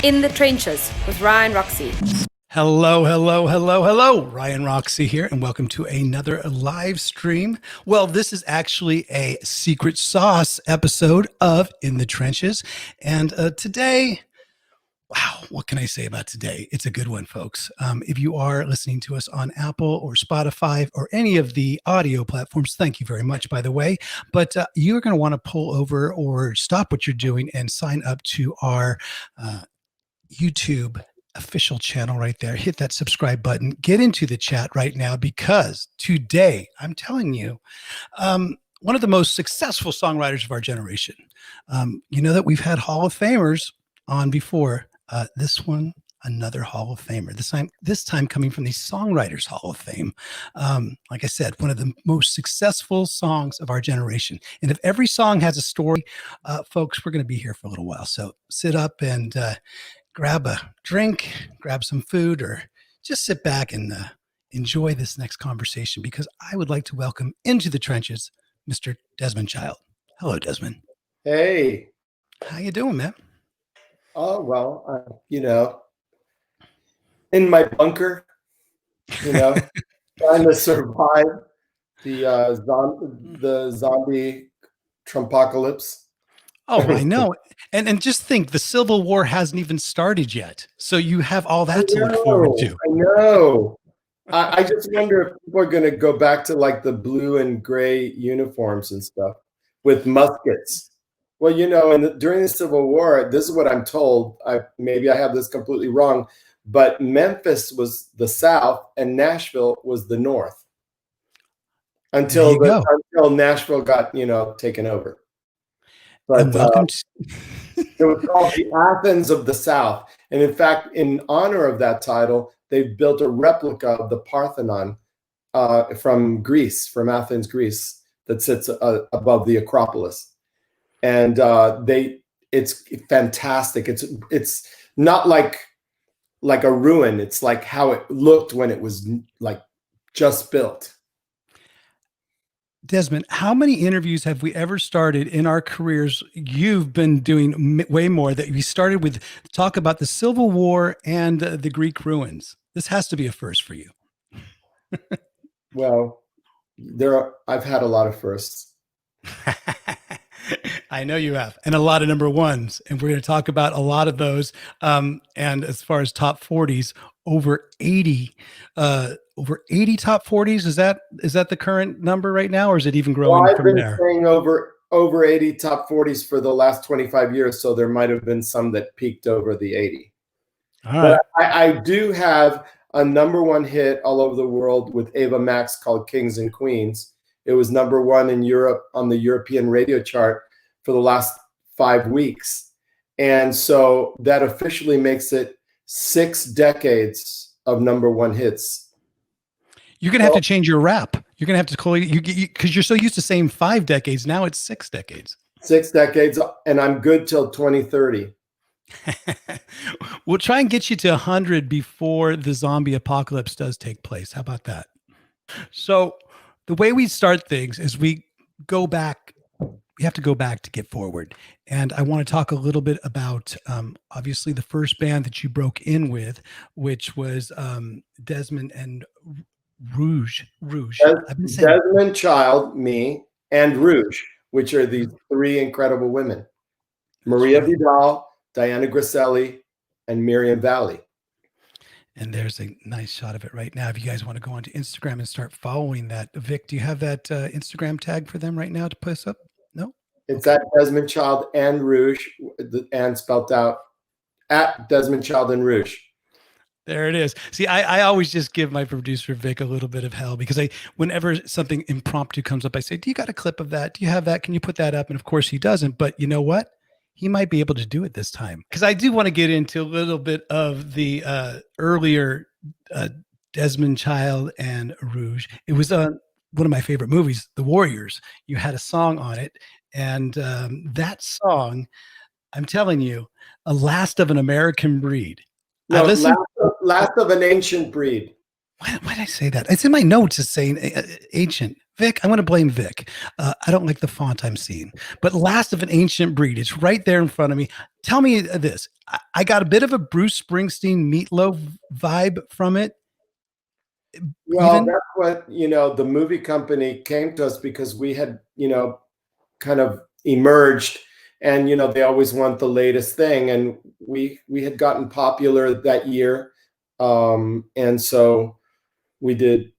In the Trenches with Ryan Roxie. Hello, hello, hello, hello. Ryan Roxie here, and welcome to another live stream. Well, this is actually a secret sauce episode of In the Trenches. And today, wow, what can I say about today? It's a good one, folks. If you are listening to us on Apple or Spotify or any of the audio platforms, thank you very much, by the way. But you're going to want to pull over or stop what you're doing and sign up to our YouTube official channel right there. Hit that subscribe button. Get into the chat right now, because today, I'm telling you, one of the most successful songwriters of our generation. You know that we've had Hall of Famers on before. This one, another Hall of Famer. This time coming from the Songwriters Hall of Fame. Like I said, one of the most successful songs of our generation. And if every song has a story, folks, we're going to be here for a little while. So sit up and grab a drink, grab some food, or just sit back and enjoy this next conversation, because I would like to welcome into the trenches Mr. Desmond Child. Hello, Desmond. Hey. How you doing, man? Oh, well, in my bunker, trying to survive the zombie Trumpocalypse. Oh, I know. And just think, the Civil War hasn't even started yet. So you have all that to look forward to. I know. I just wonder if people are going to go back to like the blue and gray uniforms and stuff with muskets. Well, during the Civil War, this is what I'm told. Maybe I have this completely wrong, but Memphis was the South and Nashville was the North until Nashville got, taken over. But it was called the Athens of the South. And in fact, in honor of that title, they've built a replica of the Parthenon from Athens, Greece, that sits above the Acropolis. And it's fantastic. It's not like a ruin. It's like how it looked when it was like just built. Desmond, how many interviews have we ever started in our careers? You've been doing way more. That we started with talk about the Civil War and the Greek ruins. This has to be a first for you. Well, I've had a lot of firsts. I know you have, and a lot of number ones, and we're going to talk about a lot of those. And as far as top 40s, over 80 top 40s. Is that the current number right now, or is it even growing from there? I've been saying over 80 top 40s for the last 25 years, so there might have been some that peaked over the 80. All right. But I do have a number one hit all over the world with Ava Max called Kings and Queens. It was number one in Europe on the European radio chart for the last 5 weeks. And so that officially makes it 6 decades of number one hits. You're going to have to change your rap. You're going to have to call it, because you're so used to saying 5 decades. Now it's 6 decades. 6 decades, and I'm good till 2030. We'll try and get you to 100 before the zombie apocalypse does take place. How about that? So the way we start things is we go back. We have to go back to get forward. And I want to talk a little bit about, obviously, the first band that you broke in with, which was Desmond and Rouge. Desmond Child, me, and Rouge, which are these 3 incredible women. Maria Vidal, Diana Griselli, and Miriam Valley. And there's a nice shot of it right now. If you guys want to go onto Instagram and start following that. Vic, do you have that Instagram tag for them right now to post up? No? It's at Desmond Child and Rouge, and spelled out at Desmond Child and Rouge. There it is. See, I always just give my producer Vic a little bit of hell, because whenever something impromptu comes up, I say, do you got a clip of that? Do you have that? Can you put that up? And of course he doesn't, but you know what? He might be able to do it this time, because I do want to get into a little bit of the earlier Desmond Child and Rouge. It was one of my favorite movies, The Warriors. You had a song on it, and that song, I'm telling you, A Last of an American Breed. No, last of an ancient breed. Why did I say that? It's in my notes. It's saying ancient. Vic, I'm going to blame Vic. I don't like the font I'm seeing. But Last of an Ancient Breed, it's right there in front of me. Tell me this. I got a bit of a Bruce Springsteen Meatloaf vibe from it. Well, that's what, the movie company came to us because we had, kind of emerged, and, they always want the latest thing. And we had gotten popular that year. And so we did,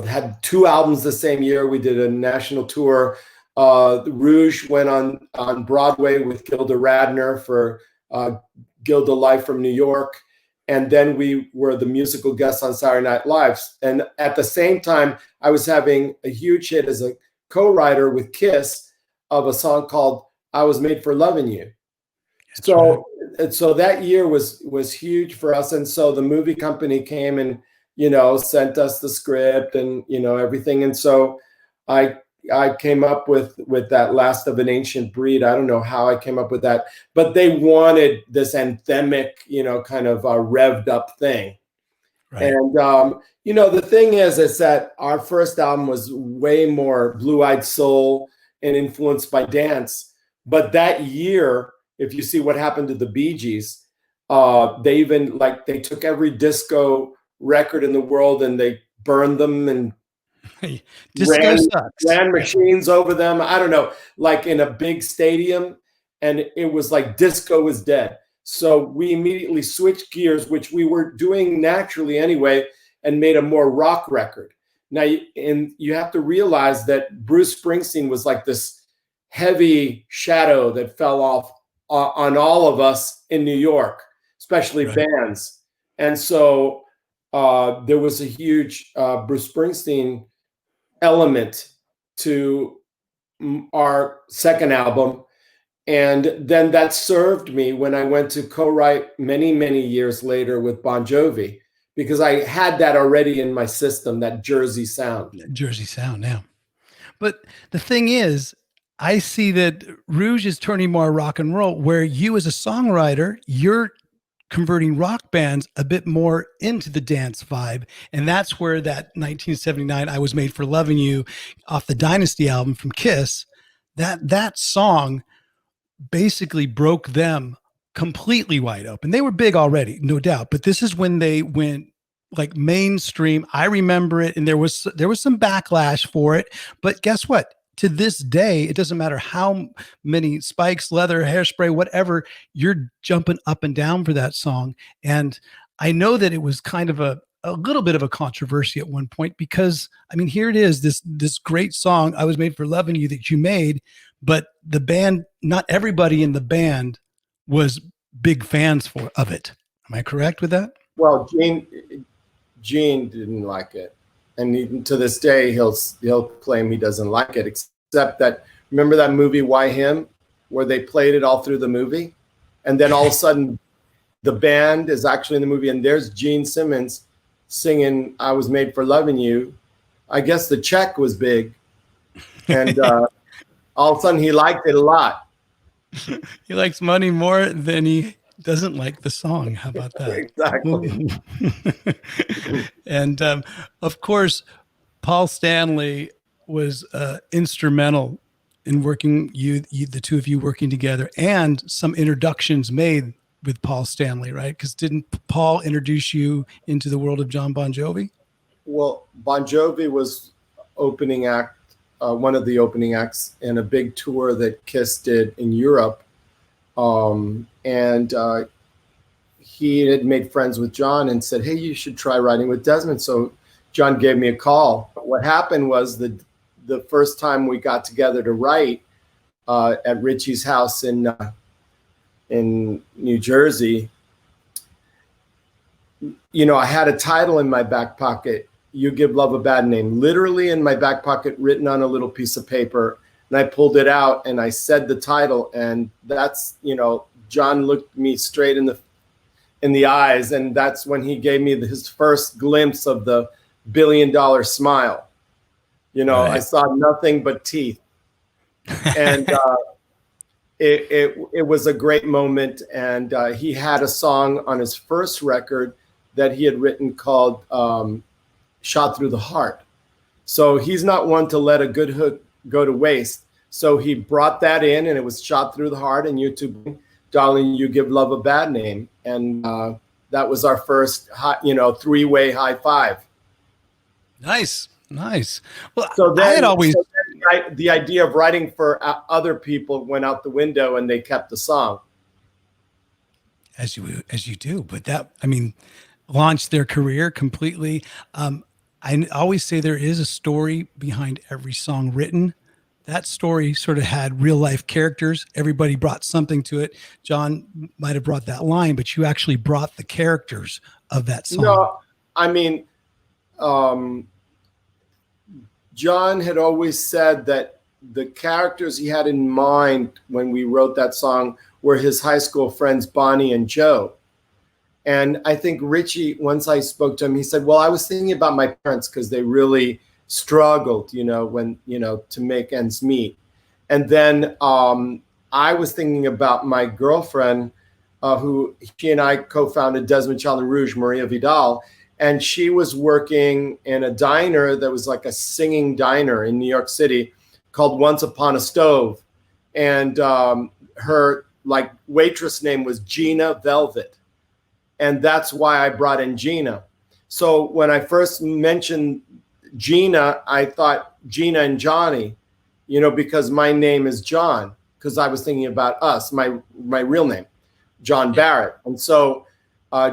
had 2 albums the same year. We did a national tour. Rouge went on Broadway with Gilda Radner for Gilda Live from New York. And then we were the musical guests on Saturday Night Live. And at the same time, I was having a huge hit as a co-writer with Kiss of a song called I Was Made for Loving You. That's So, right. so that year was huge for us. And so the movie company came and, sent us the script and, everything. And so I came up with that Last of an Ancient Breed. I don't know how I came up with that, but they wanted this anthemic, kind of revved up thing. Right. And, the thing is that our first album was way more blue-eyed soul and influenced by dance. But that year, if you see what happened to the Bee Gees, they took every disco record in the world and they burned them and Disco sucks. ran machines over them. I don't know, like in a big stadium, and it was like disco was dead. So we immediately switched gears, which we were doing naturally anyway, and made a more rock record. Now, you have to realize that Bruce Springsteen was like this heavy shadow that fell off on all of us in New York, especially Right. bands. And so there was a huge Bruce Springsteen element to our second album. And then that served me when I went to co-write many, many years later with Bon Jovi, because I had that already in my system, that Jersey sound. Jersey sound, yeah. But the thing is, I see that Rouge is turning more rock and roll, where you as a songwriter, you're converting rock bands a bit more into the dance vibe. And that's where that 1979 I Was Made for Loving You off the Dynasty album from Kiss, that song basically broke them completely wide open. They were big already, no doubt, but this is when they went like mainstream. I remember it, and there was some backlash for it, but guess what? To this day, it doesn't matter how many spikes, leather, hairspray, whatever, you're jumping up and down for that song. And I know that it was kind of a little bit of a controversy at one point, because I mean, here it is, this great song, I Was Made for Loving You, that you made, but the band, not everybody in the band was big fans of it. Am I correct with that? Well, Gene didn't like it, and even to this day, he'll claim he doesn't like it. Except that, remember that movie Why Him, where they played it all through the movie, and then all of a sudden, the band is actually in the movie, and there's Gene Simmons singing "I Was Made for Loving You." I guess the check was big, and all of a sudden he liked it a lot. He likes money more than he doesn't like the song. How about that? Exactly. And of course, Paul Stanley was instrumental in working the two of you working together, and some introductions made with Paul Stanley, right? Because didn't Paul introduce you into the world of John Bon Jovi? Well, Bon Jovi was opening act, one of the opening acts in a big tour that Kiss did in Europe. And he had made friends with John and said, "Hey, you should try writing with Desmond." So John gave me a call. What happened was the first time we got together to write at Richie's house in New Jersey, I had a title in my back pocket, "You Give Love a Bad Name," literally in my back pocket, written on a little piece of paper. And I pulled it out and I said the title, and that's, John looked me straight in the eyes, and that's when he gave me his first glimpse of the $1 billion smile. Right. I saw nothing but teeth, and it was a great moment. And he had a song on his first record that he had written called "Shot Through the Heart." So he's not one to let a good hook go to waste. So he brought that in, and it was shot through the heart in YouTube. Darling, You Give Love a Bad Name. And that was our first, three-way high five. Nice. Well, So then, I had always the idea of writing for other people went out the window, and they kept the song. As you do, but that, I mean, launched their career completely. I always say there is a story behind every song written. That story sort of had real life characters. Everybody brought something to it. John might have brought that line, but you actually brought the characters of that song. No, I mean, John had always said that the characters he had in mind when we wrote that song were his high school friends, Bonnie and Joe. And I think Richie, once I spoke to him, he said, well, I was thinking about my parents because they really struggled, to make ends meet. And then I was thinking about my girlfriend, who she and I co-founded Desmond Child and Rouge, Maria Vidal. And she was working in a diner that was like a singing diner in New York City called Once Upon a Stove. And her waitress name was Gina Velvet. And that's why I brought in Gina. So when I first mentioned Gina, I thought Gina and Johnny, because my name is John, because I was thinking about us, my real name, John Barrett. And so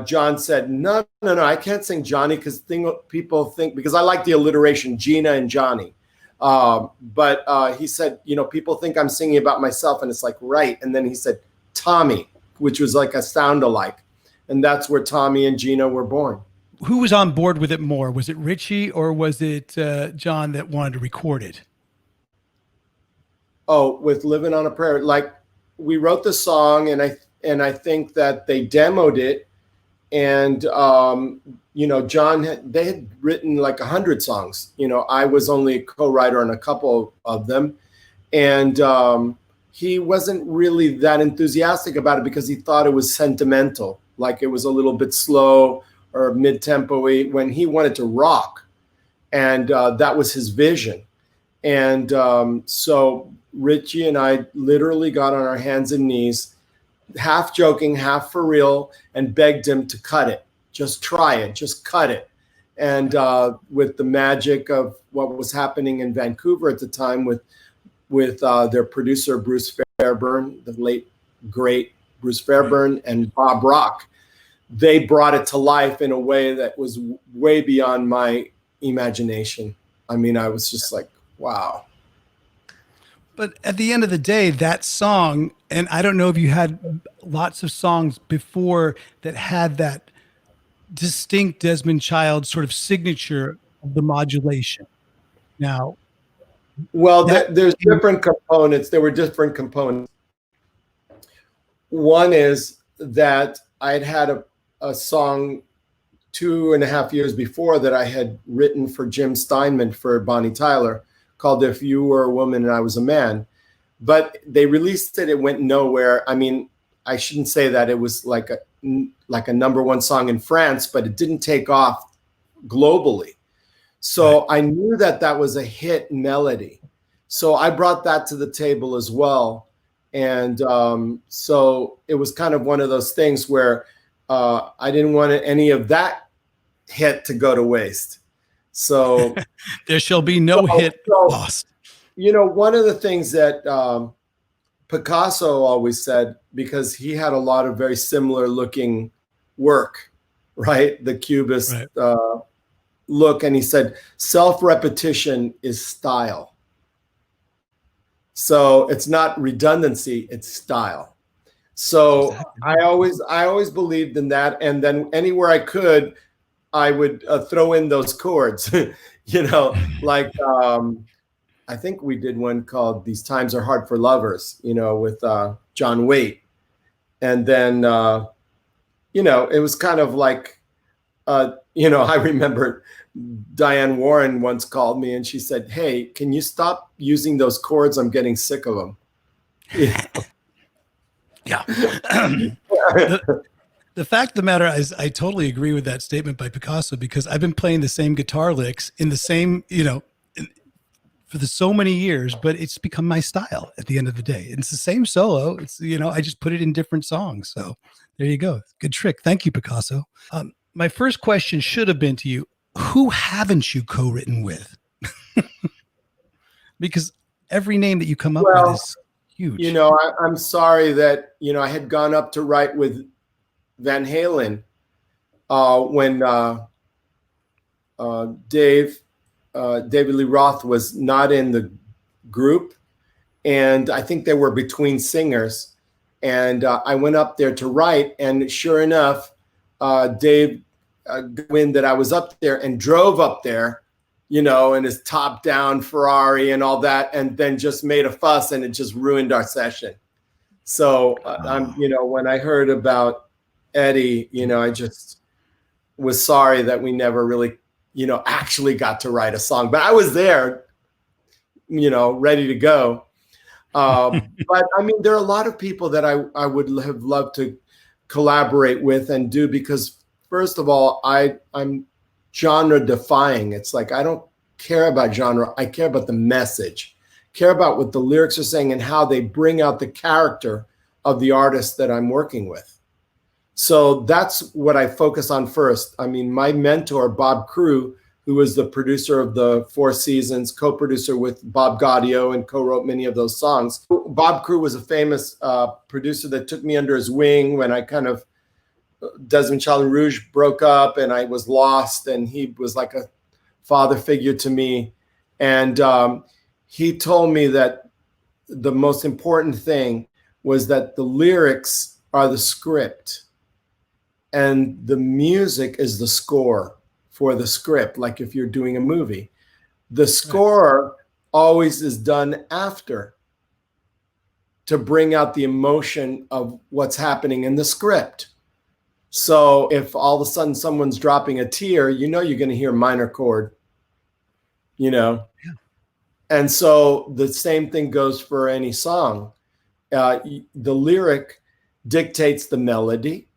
John said, no, I can't sing Johnny because people think, because I like the alliteration, Gina and Johnny. But he said, people think I'm singing about myself, and it's like, right. And then he said, Tommy, which was like a sound alike. And that's where Tommy and Gina were born. Who was on board with it more? Was it Richie or was it John that wanted to record it? Oh, with Livin on a Prayer. Like, we wrote the song, and I think that they demoed it. And, John, they had written like 100 songs. I was only a co-writer on a couple of them. And he wasn't really that enthusiastic about it because he thought it was sentimental. Like it was a little bit slow or mid-tempo-y when he wanted to rock. And that was his vision. And so Richie and I literally got on our hands and knees, half joking, half for real, and begged him to cut it. Just try it, just cut it. And with the magic of what was happening in Vancouver at the time with their producer, Bruce Fairburn, the late, great Bruce Fairburn, and Bob Rock, they brought it to life in a way that was way beyond my imagination. I mean, I was just like, wow. But at the end of the day, that song, and I don't know if you had lots of songs before that had that distinct Desmond Child sort of signature of the modulation. Now, well, there's different components. There were different components. One is that I'd had a song 2.5 years before that I had written for Jim Steinman for Bonnie Tyler called If You Were a Woman and I Was a Man. But they released it, it went nowhere. I mean, I shouldn't say that. It was like a number one song in France, but it didn't take off globally. So I knew that was a hit melody. So I brought that to the table as well. And so it was kind of one of those things where I didn't want any of that hit to go to waste. So there shall be no hit lost. One of the things that Picasso always said, because he had a lot of very similar looking work, right? The Cubist look. And he said, self-repetition is style. So it's not redundancy, it's style. So exactly. I always believed in that. And then anywhere I could, I would throw in those chords, like I think we did one called These Times Are Hard for Lovers, with John Waite. And then, it was kind of like, I remember Diane Warren once called me and she said, hey, can you stop using those chords? I'm getting sick of them. Yeah. The fact of the matter is I totally agree with that statement by Picasso because I've been playing the same guitar licks in the same, for so many years, but it's become my style at the end of the day. It's the same solo. It's, I just put it in different songs. So there you go. Good trick. Thank you, Picasso. My first question should have been to you, who haven't you co-written with? Because every name that you come up with is huge. I'm sorry that, I had gone up to write with Van Halen when David Lee Roth was not in the group. And I think they were between singers. And I went up there to write. And sure enough, Dave wind that I was up there and drove up there, in his top down Ferrari and all that, and then just made a fuss, and it just ruined our session. So I'm, when I heard about Eddie, I just was sorry that we never really, actually got to write a song, but I was there, ready to go. But I mean, there are a lot of people that I would have loved to collaborate with and do, because first of all, I'm genre defying. It's like, I don't care about genre. I care about the message, care about what the lyrics are saying and how they bring out the character of the artist that I'm working with. So that's what I focus on first. I mean, my mentor, Bob Crew, who was the producer of the Four Seasons, co-producer with Bob Gaudio, and co-wrote many of those songs. Bob Crew was a famous producer that took me under his wing when I kind of, Desmond Child and Rouge broke up and I was lost, and he was like a father figure to me. And he told me that the most important thing was that the lyrics are the script and the music is the score for the script. Like if you're doing a movie, the score always is done after to bring out the emotion of what's happening in the script. So if all of a sudden someone's dropping a tear, you're going to hear minor chord, Yeah. And so the same thing goes for any song. The lyric dictates the melody,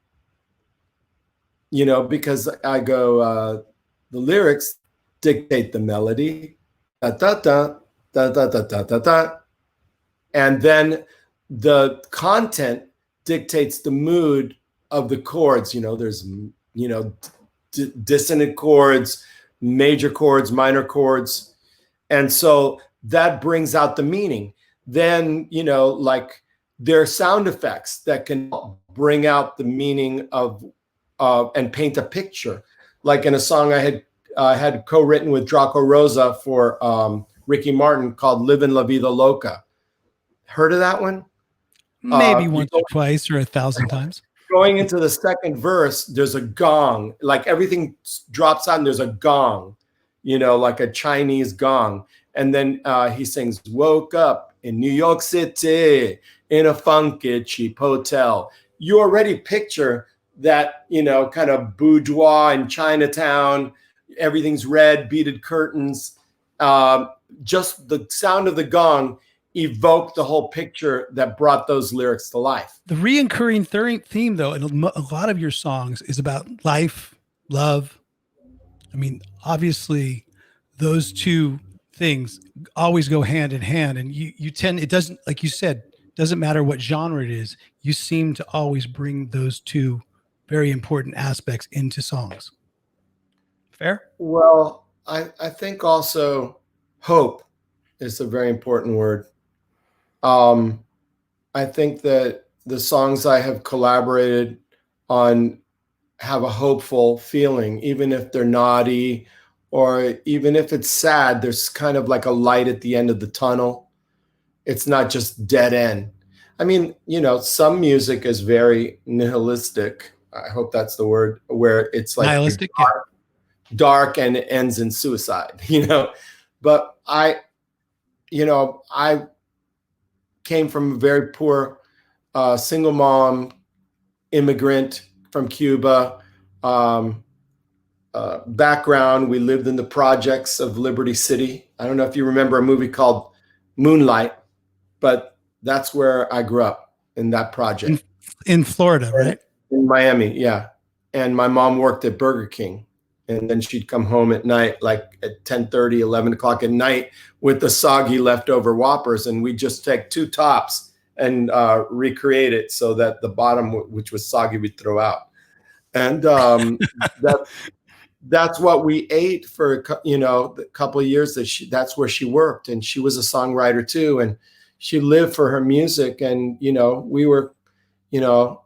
because I go, the lyrics dictate the melody, da, da, da, da, da, da, da, da, da. And then the content dictates the mood of the chords. There's, dissonant chords, major chords, minor chords. And so that brings out the meaning. Then, like there are sound effects that can bring out the meaning of, and paint a picture. Like in a song I had co-written with Draco Rosa for Ricky Martin called Livin La Vida Loca. Heard of that one? Maybe once or twice or 1,000 times. Going into the second verse, there's a gong. Like everything drops out and there's a gong, like a Chinese gong. And then he sings, woke up in New York City in a funky cheap hotel. You already picture that, kind of boudoir in Chinatown. Everything's red, beaded curtains. Just the sound of the gong evoked the whole picture that brought those lyrics to life. The reoccurring theme, though, in a lot of your songs is about life, love. I mean, obviously, those two things always go hand in hand. And you tend, it doesn't, like you said, doesn't matter what genre it is, you seem to always bring those two very important aspects into songs. Fair? Well, I think also hope is a very important word. I think that the songs I have collaborated on have a hopeful feeling, even if they're naughty or even if it's sad, there's kind of like a light at the end of the tunnel. It's not just dead end. I mean, some music is very nihilistic. I hope that's the word, where it's like nihilistic, dark and it ends in suicide, But I came from a very poor single mom, immigrant from Cuba background. We lived in the projects of Liberty City. I don't know if you remember a movie called Moonlight, but that's where I grew up, in that project. In Florida, right? In Miami, yeah. And my mom worked at Burger King. And then she'd come home at night, like at 10:30, 11 o'clock at night with the soggy leftover Whoppers. And we'd just take two tops and recreate it so that the bottom, which was soggy, we'd throw out. And that's what we ate for, you know, a couple of years. That's where she worked. And she was a songwriter too. And she lived for her music. And, you know, we were, you know,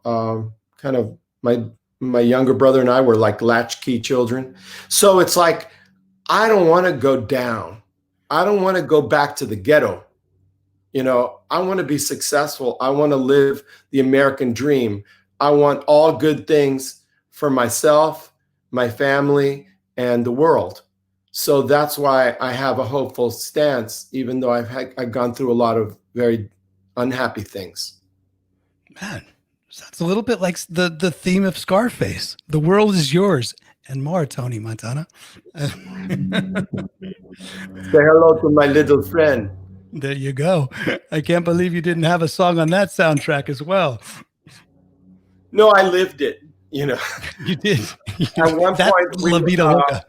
kind of my younger brother and I were like latchkey children. So it's like, I don't want to go down. I don't want to go back to the ghetto. You know, I want to be successful. I want to live the American dream. I want all good things for myself, my family, and the world. So that's why I have a hopeful stance, even though I've gone through a lot of very unhappy things. Man, sounds a little bit like the theme of Scarface. The world is yours and more, Tony Montana. Say hello to my little friend. There you go. I can't believe you didn't have a song on that soundtrack as well. No, I lived it. You know, you did. At one point, La Vida Loca.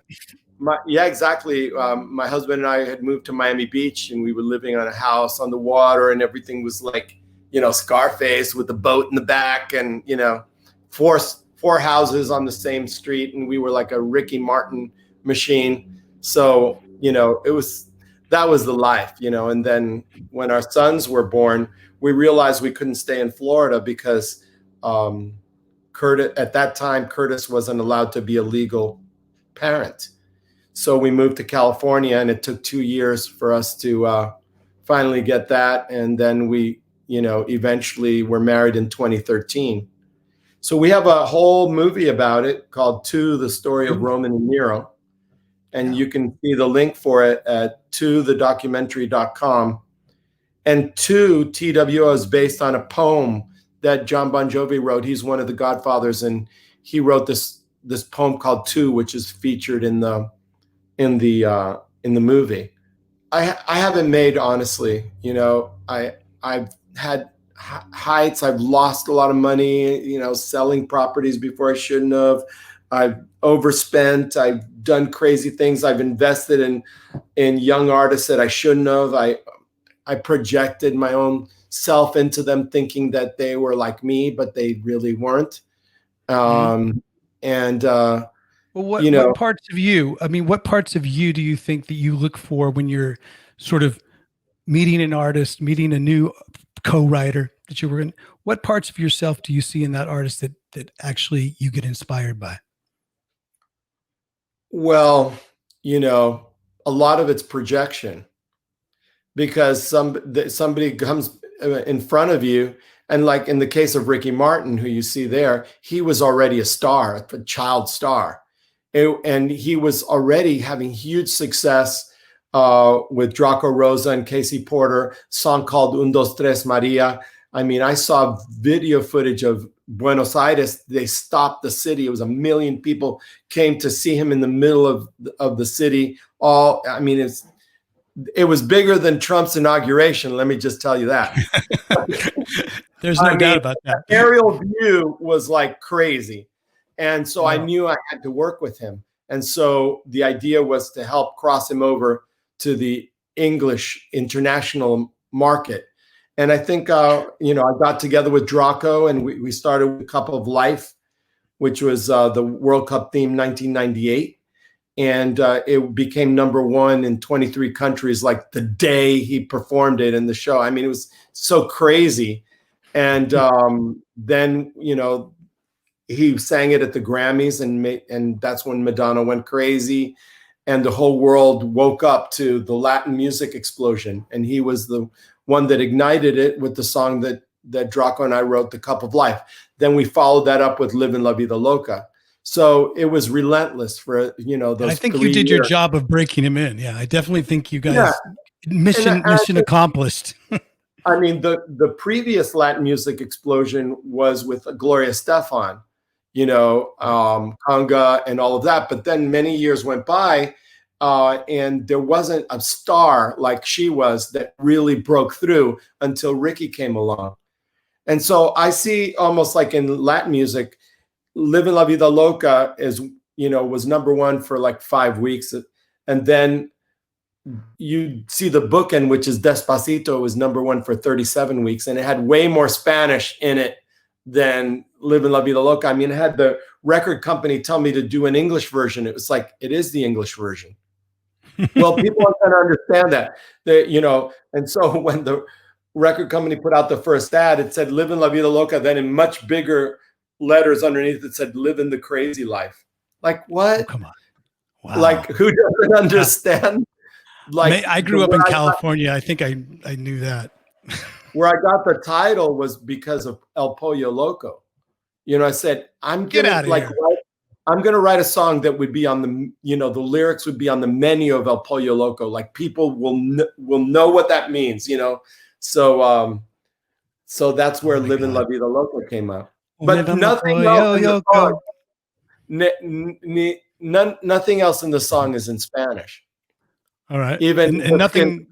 Yeah, exactly. My husband and I had moved to Miami Beach, and we were living on a house on the water, and everything was like, you know, Scarface with the boat in the back, and you know, four houses on the same street, and we were like a Ricky Martin machine. So you know, that was the life, you know. And then when our sons were born, we realized we couldn't stay in Florida because Curtis, at that time, Curtis wasn't allowed to be a legal parent. So we moved to California, and it took 2 years for us to finally get that. And then we, you know, eventually were married in 2013. So we have a whole movie about it called To, the Story of Roman and Nero. And you can see the link for it at tothedocumentary.com. And TWO is based on a poem that John Bon Jovi wrote. He's one of the godfathers, and he wrote this poem called Two, which is featured in the movie. I haven't made, honestly, you know, I've had heights. I've lost a lot of money, you know, selling properties before I shouldn't have. I've overspent. I've done crazy things. I've invested in young artists that I shouldn't have. I projected my own self into them, thinking that they were like me, but they really weren't. Well, what parts of you? I mean, what parts of you do you think that you look for when you're sort of meeting an artist, meeting a new co-writer that you were in? What parts of yourself do you see in that artist that actually you get inspired by? Well, you know, a lot of it's projection, because somebody comes in front of you, and like in the case of Ricky Martin, who you see there, he was already a star, a child star. And he was already having huge success with Draco Rosa and Casey Porter, song called Un, Dos, Tres, Maria. I mean, I saw video footage of Buenos Aires. They stopped the city. It was 1 million people came to see him in the middle of the city. I mean, it was bigger than Trump's inauguration. Let me just tell you that. There's no doubt about that. The aerial view was like crazy. And so I knew I had to work with him. And so the idea was to help cross him over to the English international market. And I think, you know, I got together with Draco, and we started with a Cup of Life, which was the World Cup theme 1998. And it became #1 in 23 countries like the day he performed it in the show. I mean, it was so crazy. And then, you know, he sang it at the Grammys, and that's when Madonna went crazy, and the whole world woke up to the Latin music explosion. And he was the one that ignited it with the song that Draco and I wrote, The Cup of Life. Then we followed that up with Livin La Vida Loca. So it was relentless for, you know, those. And I think you did your job of breaking him in. Yeah, I definitely think you guys mission accomplished. I mean, the previous Latin music explosion was with Gloria Estefan, you know, conga and all of that. But then many years went by, and there wasn't a star like she was that really broke through until Ricky came along. And so I see almost like in Latin music, Livin La Vida Loca is was #1 for like 5 weeks. And then you see the bookend, which is Despacito, was #1 for 37 weeks. And it had way more Spanish in it than Livin La Vida Loca. I mean, it had the record company tell me to do an English version. It was like, it is the English version. Well, people aren't going to understand that, and so when the record company put out the first ad, it said Livin La Vida Loca, then in much bigger letters underneath it said Livin the Crazy Life. Like, what? Oh, come on. Wow. Like, who doesn't understand? Like, I grew up in California. I think I knew that. Where I got the title was because of El Pollo Loco. I said, I'm gonna write a song that would be on the lyrics would be on the menu of El Pollo Loco. Like, people will know what that means, So that's where Livin La Vida Loca came out. But nothing else in the song, nothing else in the song is in Spanish. All right. Even and nothing.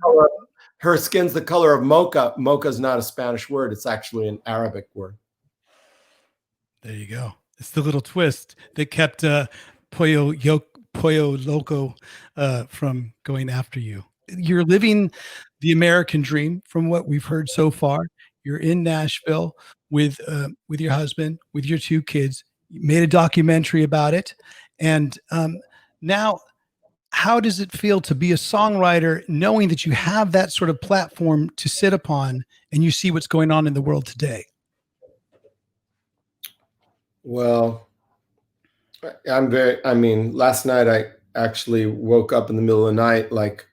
Her skin's the color of mocha. Mocha is not a Spanish word. It's actually an Arabic word. There you go. It's the little twist that kept Pollo Loco from going after you. You're living the American dream from what we've heard so far. You're in Nashville with your husband, with your 2 kids. You made a documentary about it. And now, how does it feel to be a songwriter, knowing that you have that sort of platform to sit upon and you see what's going on in the world today? Well, last night I actually woke up in the middle of the night, like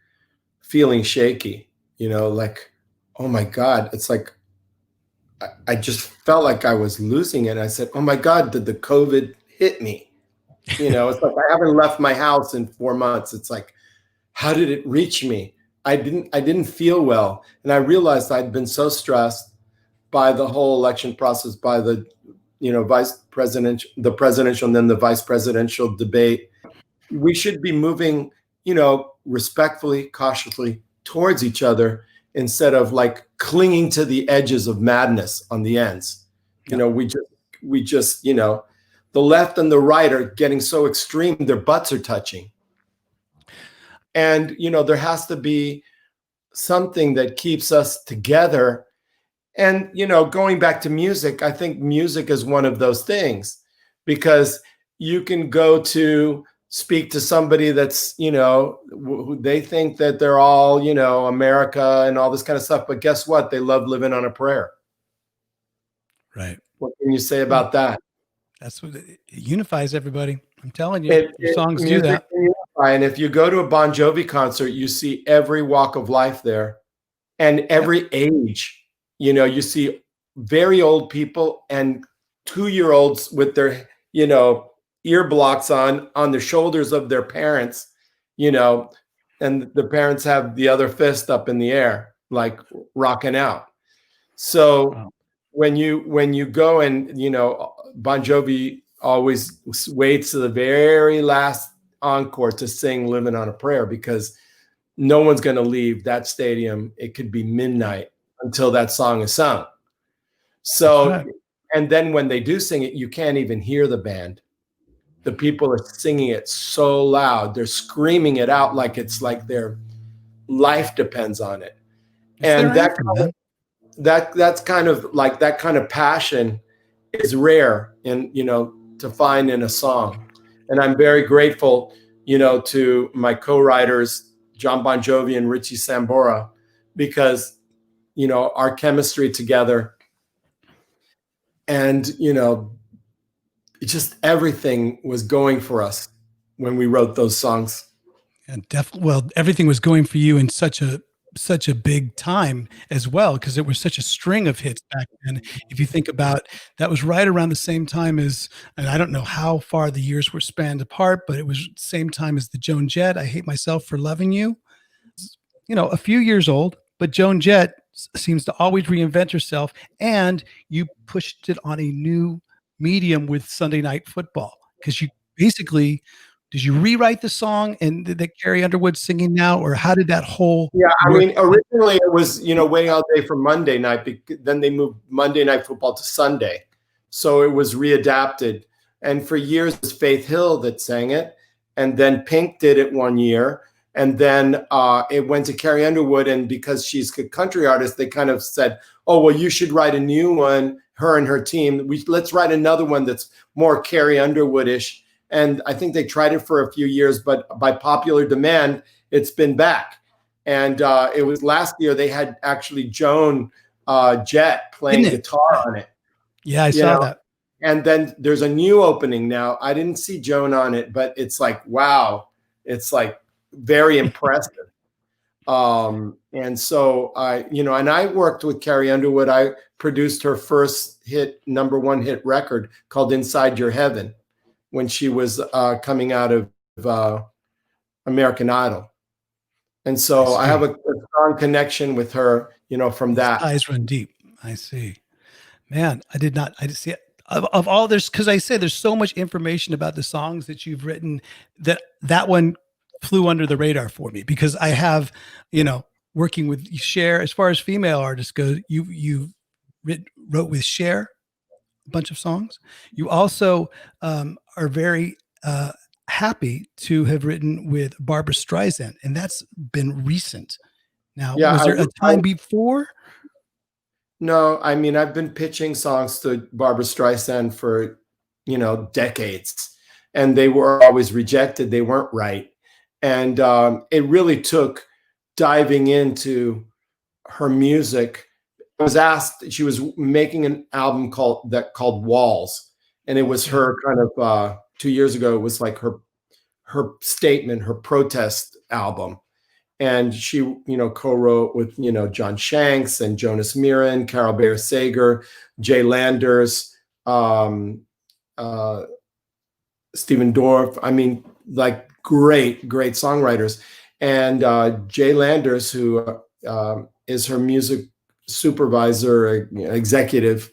feeling shaky, like, oh my God, it's like, I just felt like I was losing it. I said, oh my God, did the COVID hit me? It's like, I haven't left my house in 4 months. It's like, how did it reach me? I didn't feel well. And I realized I'd been so stressed by the whole election process, by the, the presidential and then the vice presidential debate. We should be moving, respectfully, cautiously towards each other instead of like clinging to the edges of madness on the ends. We just, the left and the right are getting so extreme, their butts are touching. And, there has to be something that keeps us together. And, going back to music, I think music is one of those things, because you can go to speak to somebody that's, they think that they're all, America and all this kind of stuff. But guess what? They love living on a prayer. Right. What can you say about that? That's what it unifies everybody. I'm telling you, your songs do that. And if you go to a Bon Jovi concert, you see every walk of life there and every age. You see very old people and 2-year-olds with their, ear blocks on the shoulders of their parents, and the parents have the other fist up in the air, like rocking out. So wow. when you go and, Bon Jovi always waits to the very last encore to sing Living on a Prayer, because no one's going to leave that stadium. It could be midnight until that song is sung. So, right. And then when they do sing it, you can't even hear the band. The people are singing it so loud. They're screaming it out like it's like their life depends on it. And that's kind of like that kind of passion is rare to find in a song. And I'm very grateful, to my co-writers, John Bon Jovi and Richie Sambora, because, our chemistry together and, just everything was going for us when we wrote those songs. And everything was going for you in such a big time as well, because it was such a string of hits back then. If you think about, that was right around the same time as, and I don't know how far the years were spanned apart, but it was the same time as the Joan Jett, I Hate Myself for Loving You. A few years old, but Joan Jett seems to always reinvent herself, and you pushed it on a new medium with Sunday Night Football, because you basically, did you rewrite the song and that Carrie Underwood's singing now, or how did that whole? Yeah, originally it was, Waiting All Day for Monday Night. Then they moved Monday Night Football to Sunday. So it was readapted. And for years, it was Faith Hill that sang it. And then Pink did it one year. And then it went to Carrie Underwood. And because she's a country artist, they kind of said, oh, well, you should write a new one, her and her team. Let's write another one that's more Carrie Underwood-ish. And I think they tried it for a few years, but by popular demand, it's been back. And it was last year they had actually Joan Jett playing guitar on it. Yeah, I saw that. And then there's a new opening now. I didn't see Joan on it, but it's like, wow, it's like very impressive. And so and I worked with Carrie Underwood. I produced her first #1 hit record called Inside Your Heaven when she was coming out of American Idol. And so I have a strong connection with her, from that. Eyes run deep. I see. Man, I just see it. Of all this, because I say there's so much information about the songs that you've written that one flew under the radar for me, because I have, working with Cher, as far as female artists go, you wrote with Cher a bunch of songs. You also are very happy to have written with Barbra Streisand, and that's been recent. Now, was there a time before? No, I mean, I've been pitching songs to Barbra Streisand for, decades, and they were always rejected. They weren't right. And it really took diving into her music. I was asked, she was making an album called Walls. And it was her kind of 2 years ago, it was like her statement, her protest album. And she, co-wrote with, John Shanks and Jonas Mirren, Carol Bayer Sager, Jay Landers, Stephen Dorff. I mean, like great songwriters. And Jay Landers, who is her music supervisor, executive,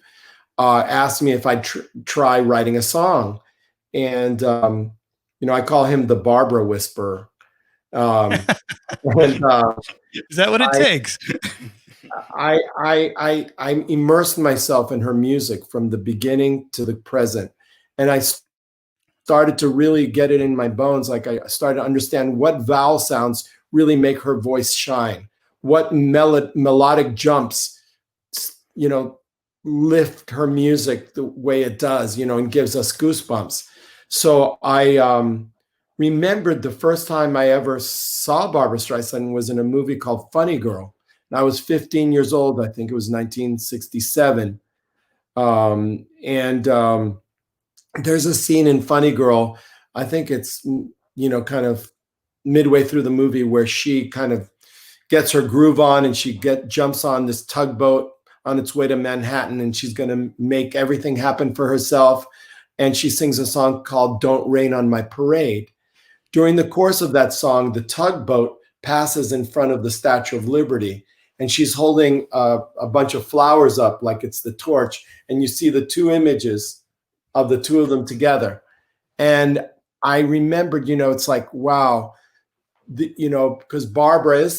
asked me if I'd try writing a song. And, I call him the Barbara Whisperer. And, is that what it takes? I immersed myself in her music from the beginning to the present, and I started to really get it in my bones. Like I started to understand what vowel sounds really make her voice shine, what melodic jumps, lift her music the way it does, and gives us goosebumps. So I remembered the first time I ever saw Barbra Streisand was in a movie called Funny Girl. And I was 15 years old. I think it was 1967. There's a scene in Funny Girl. I think it's, kind of midway through the movie where she kind of gets her groove on and she jumps on this tugboat on its way to Manhattan, and she's going to make everything happen for herself. And she sings a song called Don't Rain on My Parade. During the course of that song, the tugboat passes in front of the Statue of Liberty, and she's holding a bunch of flowers up like it's the torch, and you see the two images of the two of them together. And I remembered, it's like, wow, because Barbara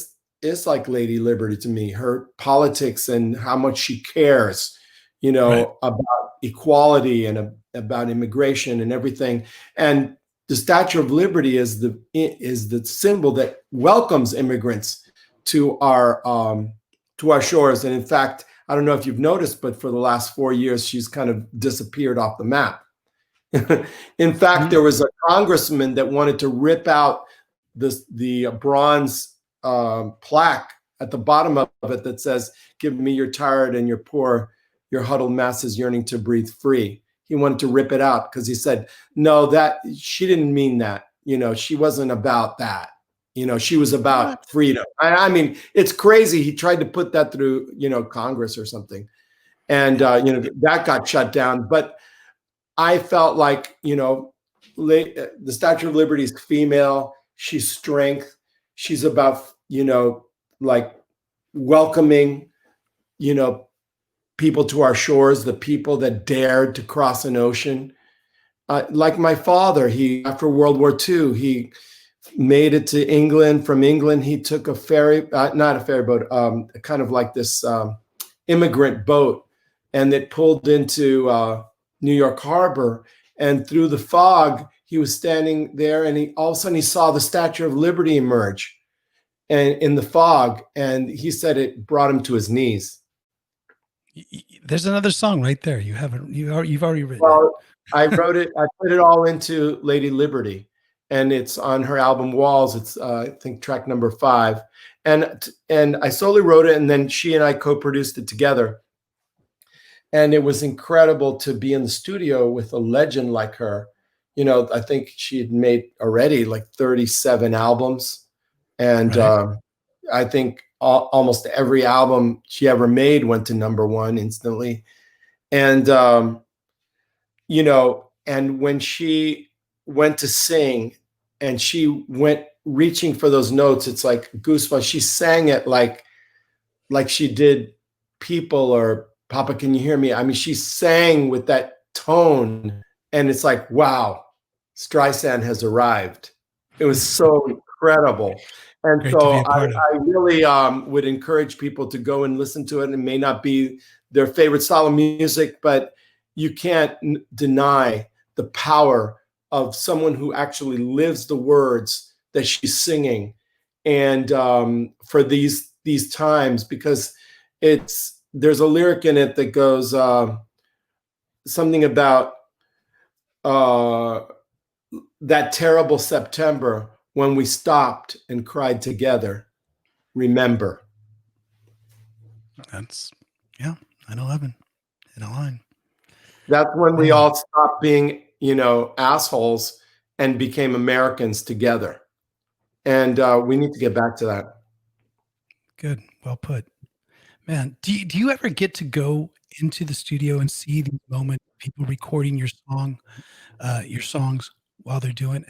is like Lady Liberty to me, her politics and how much she cares, right, about equality and about immigration and everything. And the Statue of Liberty is the symbol that welcomes immigrants to our shores. And in fact, I don't know if you've noticed, but for the last 4 years, she's kind of disappeared off the map. In fact, there was a congressman that wanted to rip out the bronze plaque at the bottom of it that says, "Give me your tired and your poor, your huddled masses yearning to breathe free." He wanted to rip it out because he said, no, that she didn't mean that. She wasn't about that. She was about freedom. I mean, it's crazy. He tried to put that through, Congress or something. And, that got shut down. But I felt like, the Statue of Liberty is female. She's strength. She's about, like welcoming, people to our shores, the people that dared to cross an ocean. Like my father, after World War II, he made it to England. From England, he took a ferry, not a ferry boat, kind of like this immigrant boat, and it pulled into New York Harbor. and through the fog, he was standing there, and all of a sudden he saw the Statue of Liberty emerge, and in the fog, and he said it brought him to his knees. There's another song right there. You've already written. Well, I wrote it. I put it all into Lady Liberty, and it's on her album Walls. It's I think track number 5, and I solely wrote it, and then she and I co-produced it together. And it was incredible to be in the studio with a legend like her. You know, I think she had made already like 37 albums, and right. I think almost every album she ever made went to #1 instantly. And you know, and when she went to sing, and she went reaching for those notes, it's like goosebumps. She sang it like she did People or Papa, Can You Hear Me? I mean, she sang with that tone, and it's like, wow, Streisand has arrived. It was so incredible. And Great so I really would encourage people to go and listen to it. It may not be their favorite style of music, but you can't deny the power of someone who actually lives the words that she's singing. And for these times, because there's a lyric in it that goes something about that terrible September when we stopped and cried together. Remember. That's 9/11 in a line. That's when we all stopped being, assholes and became Americans together. And we need to get back to that. Good. Well put. Man, do you ever get to go into the studio and see these moments, people recording your songs while they're doing?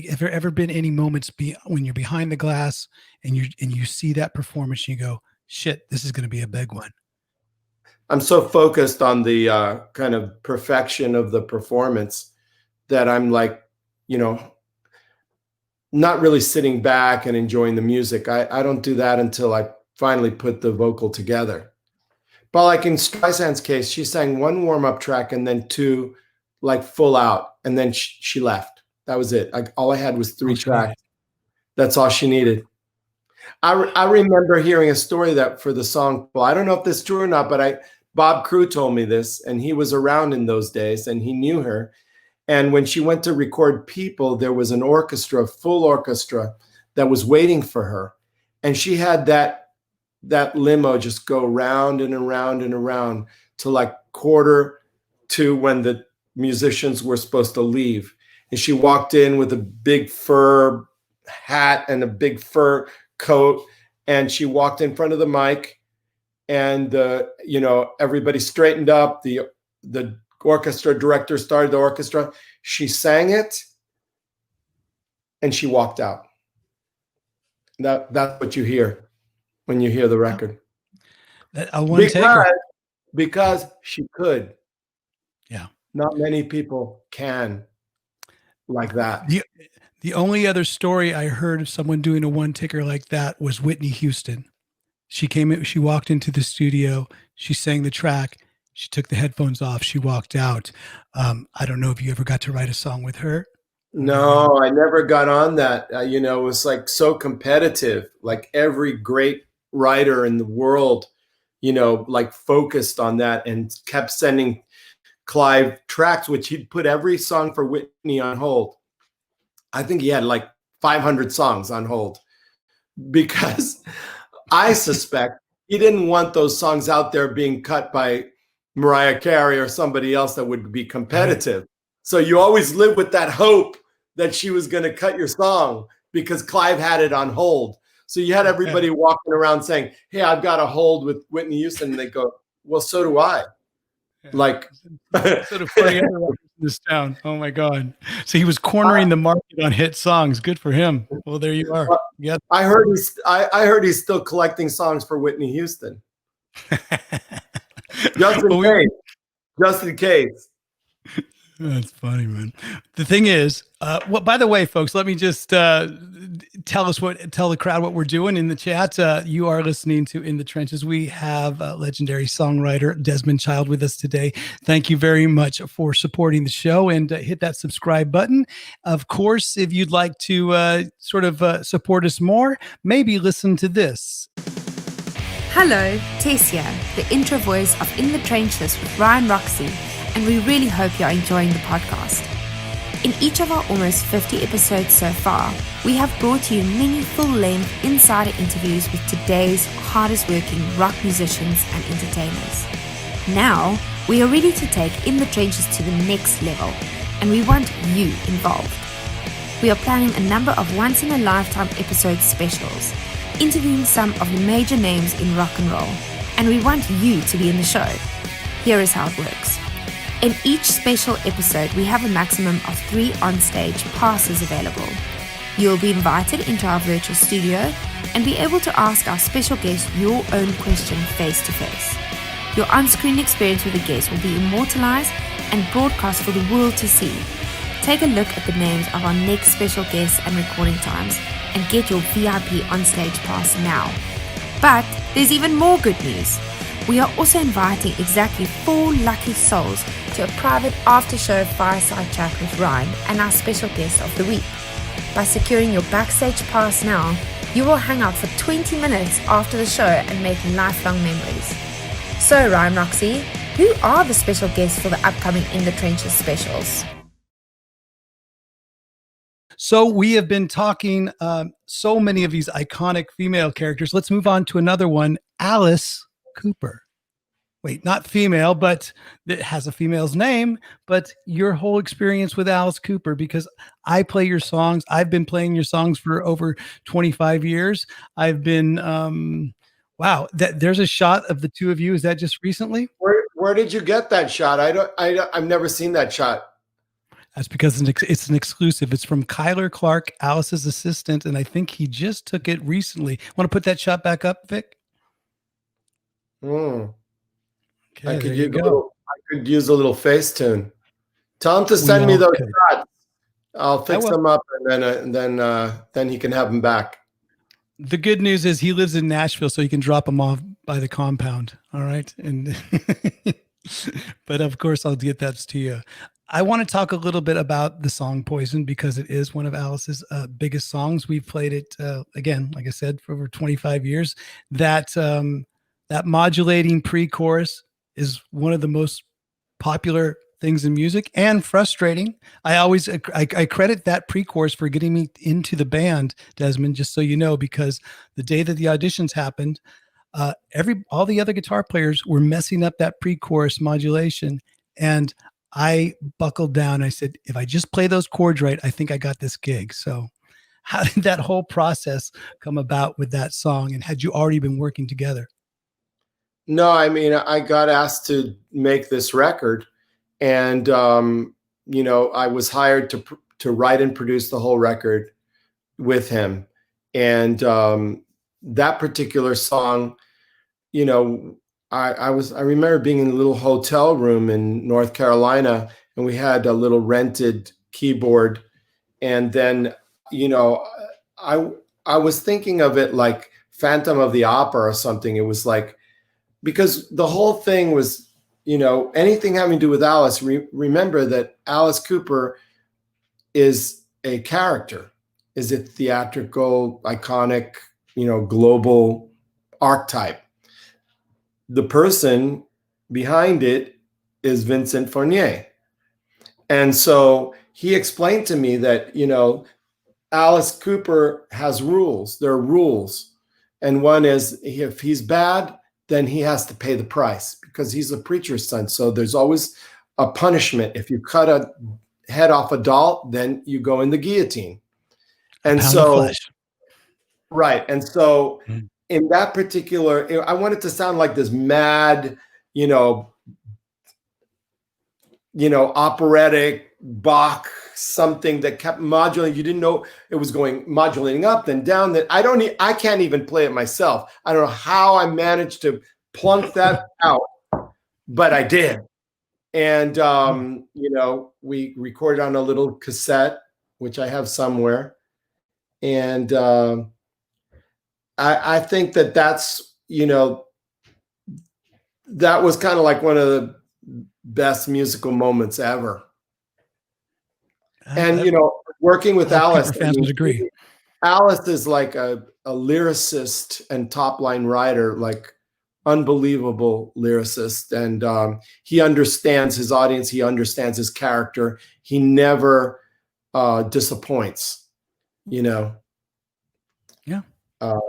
Have there ever been any moments when you're behind the glass and you see that performance and you go, shit, this is going to be a big one? I'm so focused on the kind of perfection of the performance that I'm like, not really sitting back and enjoying the music. I don't do that until I finally put the vocal together. But like in Streisand's case, she sang one warm-up track and then 2 like full out, and then she left. That was it. All I had was 3 tracks. That's all she needed. I remember hearing a story that for the song, well, I don't know if this is true or not, but Bob Crew told me this, and he was around in those days, and he knew her. And when she went to record People, there was an orchestra, full orchestra, that was waiting for her. And she had that limo just go round and around and around to like 1:45 when the musicians were supposed to leave. And she walked in with a big fur hat and a big fur coat. And she walked in front of the mic, and everybody straightened up. The orchestra director started the orchestra. She sang it, and she walked out. That's what you hear when you hear the record. Because she could. Yeah. Not many people can like that. The only other story I heard of someone doing a one-ticker like that was Whitney Houston. She walked into the studio, she sang the track, she took the headphones off, she walked out. I don't know if you ever got to write a song with her. No, I never got on that. It was like so competitive. Like every great writer in the world, like focused on that and kept sending Clive tracks, which he'd put every song for Whitney on hold. I think he had like 500 songs on hold, because I suspect he didn't want those songs out there being cut by Mariah Carey or somebody else that would be competitive. Right. So you always live with that hope that she was going to cut your song because Clive had it on hold. So you had everybody walking around saying, hey, I've got a hold with Whitney Houston. And they go, well, so do I. Yeah. Like, sort of 40 other in this town. Oh my God. So he was cornering the market on hit songs. Good for him. Well, there you are. Yeah. I heard he's still collecting songs for Whitney Houston. Just in case. That's funny, man. The thing is, well, by the way, folks, let me just tell the crowd what we're doing in the chat. You are listening to In the Trenches. We have legendary songwriter Desmond Child with us today. Thank you very much for supporting the show, and hit that subscribe button. Of course, if you'd like to support us more, maybe listen to this. Hello, Tess here, the intro voice of In the Trenches with Ryan Roxie, and we really hope you're enjoying the podcast. In each of our almost 50 episodes so far, we have brought you many full-length insider interviews with today's hardest working rock musicians and entertainers. Now, we are ready to take In the Trenches to the next level, and we want you involved. We are planning a number of once-in-a-lifetime episode specials, interviewing some of the major names in rock and roll, and we want you to be in the show. Here is how it works. In each special episode, we have a maximum of 3 on-stage passes available. You will be invited into our virtual studio and be able to ask our special guest your own question face-to-face. Your on-screen experience with the guest will be immortalized and broadcast for the world to see. Take a look at the names of our next special guests and recording times and get your VIP on-stage pass now. But there's even more good news. We are also inviting exactly 4 lucky souls to a private after-show fireside chat with Ryan and our special guest of the week. By securing your backstage pass now, you will hang out for 20 minutes after the show and make lifelong memories. So Ryan Roxie, who are the special guests for the upcoming In the Trenches specials? So we have been talking so many of these iconic female characters. Let's move on to another one, Alice Cooper. Wait, not female, but it has a female's name, but your whole experience with Alice Cooper, because I play your songs. I've been playing your songs for over 25 years. I've been, wow, there's a shot of the two of you. Is that just recently? Where did you get that shot? I've never seen that shot. That's because it's an exclusive. It's from Kyler Clark, Alice's assistant, and I think he just took it recently. Want to put that shot back up, Vic? Okay, I could use a little Facetune. Tell him to send me those shots. I'll fix them up, and then he can have them back. The good news is he lives in Nashville, so you can drop them off by the compound. All right, and but of course I'll get that to you. I want to talk a little bit about the song Poison because it is one of Alice's biggest songs. We've played it, again, like I said, for over 25 years. That modulating pre-chorus is one of the most popular things in music and frustrating. I credit that pre-chorus for getting me into the band, Desmond, just so you know, because the day that the auditions happened, all the other guitar players were messing up that pre-chorus modulation, and I buckled down. I said, if I just play those chords right, I think I got this gig. So how did that whole process come about with that song? And had you already been working together? No, I mean, I got asked to make this record, and, I was hired to write and produce the whole record with him. And that particular song, I remember being in a little hotel room in North Carolina, and we had a little rented keyboard. And then, I was thinking of it like Phantom of the Opera or something. It was like, because the whole thing was, anything having to do with Alice, remember that Alice Cooper is a character, is a theatrical, iconic, global archetype. The person behind it is Vincent Fournier. And so he explained to me that, Alice Cooper has rules. There are rules. And one is, if he's bad, then he has to pay the price because he's a preacher's son. So there's always a punishment. If you cut a head off a doll, then you go in the guillotine. And so, right. And so in that particular, I want it to sound like this mad, operatic Bach, something that kept modulating. You didn't know it was going modulating up, then down. That I can't even play it myself. I don't know how I managed to plunk that out, but I did. And, you know, we recorded on a little cassette, which I have somewhere. And I think that that's, you know, that was kind of like one of the best musical moments ever. And, you know, working with Alice, fans would agree. Alice is like a lyricist and top line writer, like unbelievable lyricist. And he understands his audience. He understands his character. He never disappoints, you know? Yeah.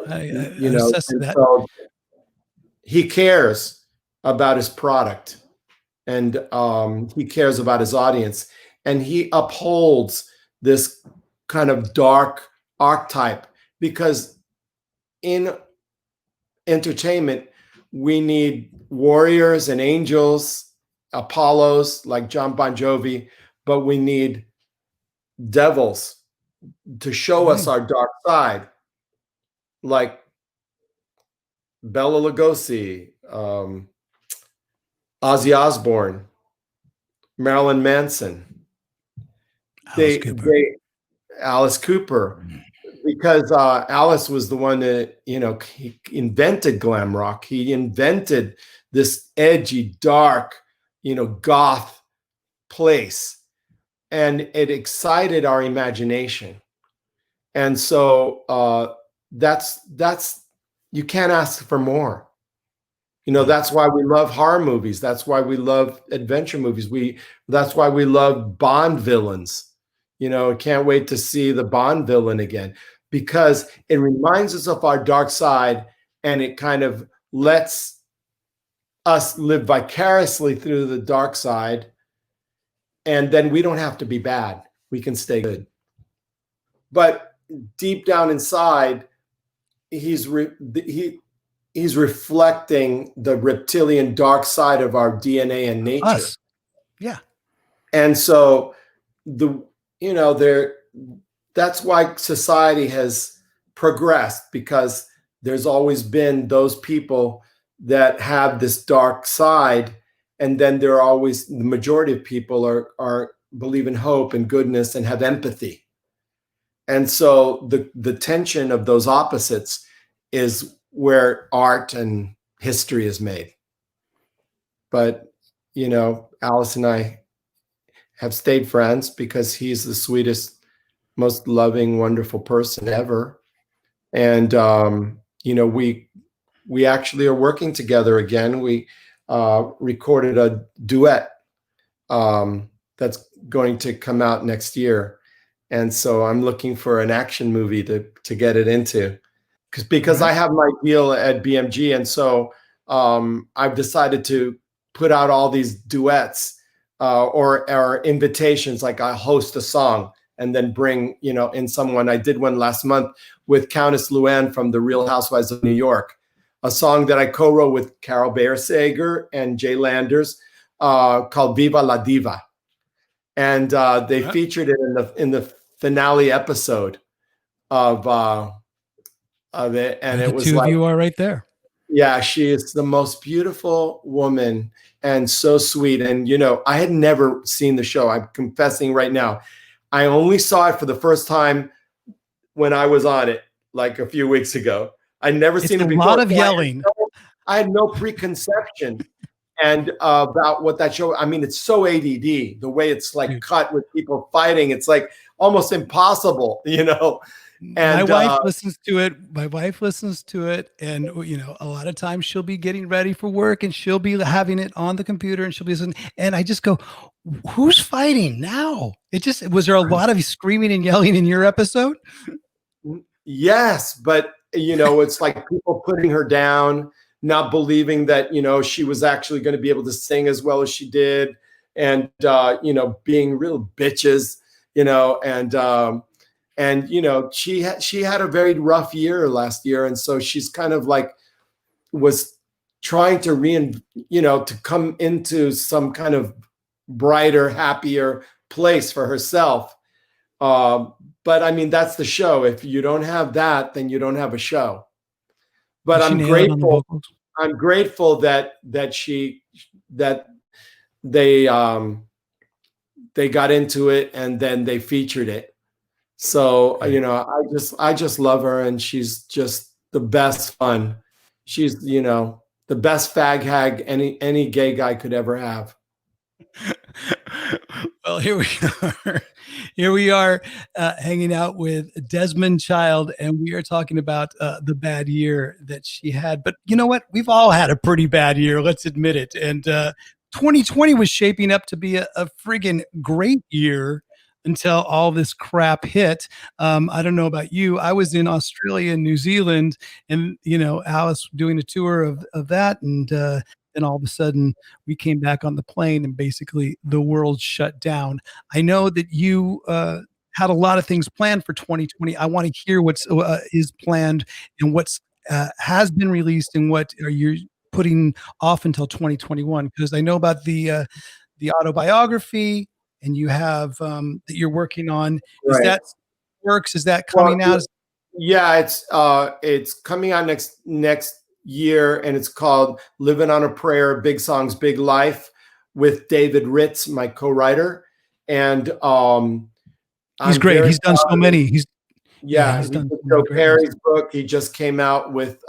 You know, so he cares about his product, and he cares about his audience, and he upholds this kind of dark archetype, because in entertainment we need warriors and angels, Apollos like John Bon Jovi, but we need devils to show us our dark side, like Bela Lugosi, Ozzy Osbourne, Marilyn Manson, Alice Cooper, because Alice was the one that, you know, he invented glam rock. He invented this edgy, dark, you know, goth place, and it excited our imagination. And so that's you can't ask for more. You know, that's why we love horror movies. That's why we love adventure movies. That's why we love Bond villains. You know, can't wait to see the Bond villain again, because it reminds us of our dark side, and it kind of lets us live vicariously through the dark side. And then we don't have to be bad. We can stay good. But deep down inside, he's reflecting the reptilian dark side of our DNA and nature. Us. Yeah. And so that's why society has progressed, because there's always been those people that have this dark side, and then there are always the majority of people are believe in hope and goodness and have empathy. And so the tension of those opposites is where art and history is made. But, you know, Alice and I have stayed friends because he's the sweetest, most loving, wonderful person ever. And, you know, we actually are working together again. We recorded a duet that's going to come out next year. And so I'm looking for an action movie to get it into, because I have my deal at BMG. And so I've decided to put out all these duets or invitations, like I host a song and then bring, you know, in someone. I did one last month with Countess Luann from The Real Housewives of New York, a song that I co-wrote with Carol Bayer-Sager and Jay Landers called Viva La Diva. And they featured it in the finale episode of it. And it was two like, of you are right there. Yeah, she is the most beautiful woman and so sweet. And, you know, I had never seen the show. I'm confessing right now. I only saw it for the first time when I was on it, like a few weeks ago. I'd never seen it before. A lot of yelling. I had no preconception and about what that show. I mean, it's so ADD, the way it's like cut with people fighting. It's like almost impossible, you know. And my wife listens to it. And, you know, a lot of times she'll be getting ready for work and she'll be having it on the computer and she'll be listening. And I just go, who's fighting now? Was there a lot of screaming and yelling in your episode? Yes. But, you know, it's like people putting her down, not believing that, you know, she was actually going to be able to sing as well as she did. And, you know, being real bitches, you know, and, you know, she had a very rough year last year. And so she's kind of like was trying to to come into some kind of brighter, happier place for herself. But I mean, that's the show. If you don't have that, then you don't have a show. But I'm grateful. I'm grateful that they got into it and then they featured it. So, Right. you know, I just love her, and she's just the best fun. She's, you know, the best fag hag any gay guy could ever have. Well, here we are. Here we are hanging out with Desmond Child, and we are talking about the bad year that she had. But you know what? We've all had a pretty bad year. Let's admit it. And 2020 was shaping up to be a friggin' great year until all this crap hit. I don't know about you. I was in Australia and New Zealand, and you know, Alice doing a tour of that, and then all of a sudden we came back on the plane and basically the world shut down. I know that you had a lot of things planned for 2020. I want to hear what's is planned and what's has been released and what are you putting off until 2021, because I know about the autobiography and you have that you're working on. Is Right. that works? Is that Well, coming out? yeah, it's coming out next year, and it's called "Living on a Prayer: Big Songs, Big Life" with David Ritz, my co-writer, and He's I'm great. very He's done so proud of many. it. Yeah, He's he done did so many Joe great ones. Perry's book. He just came out with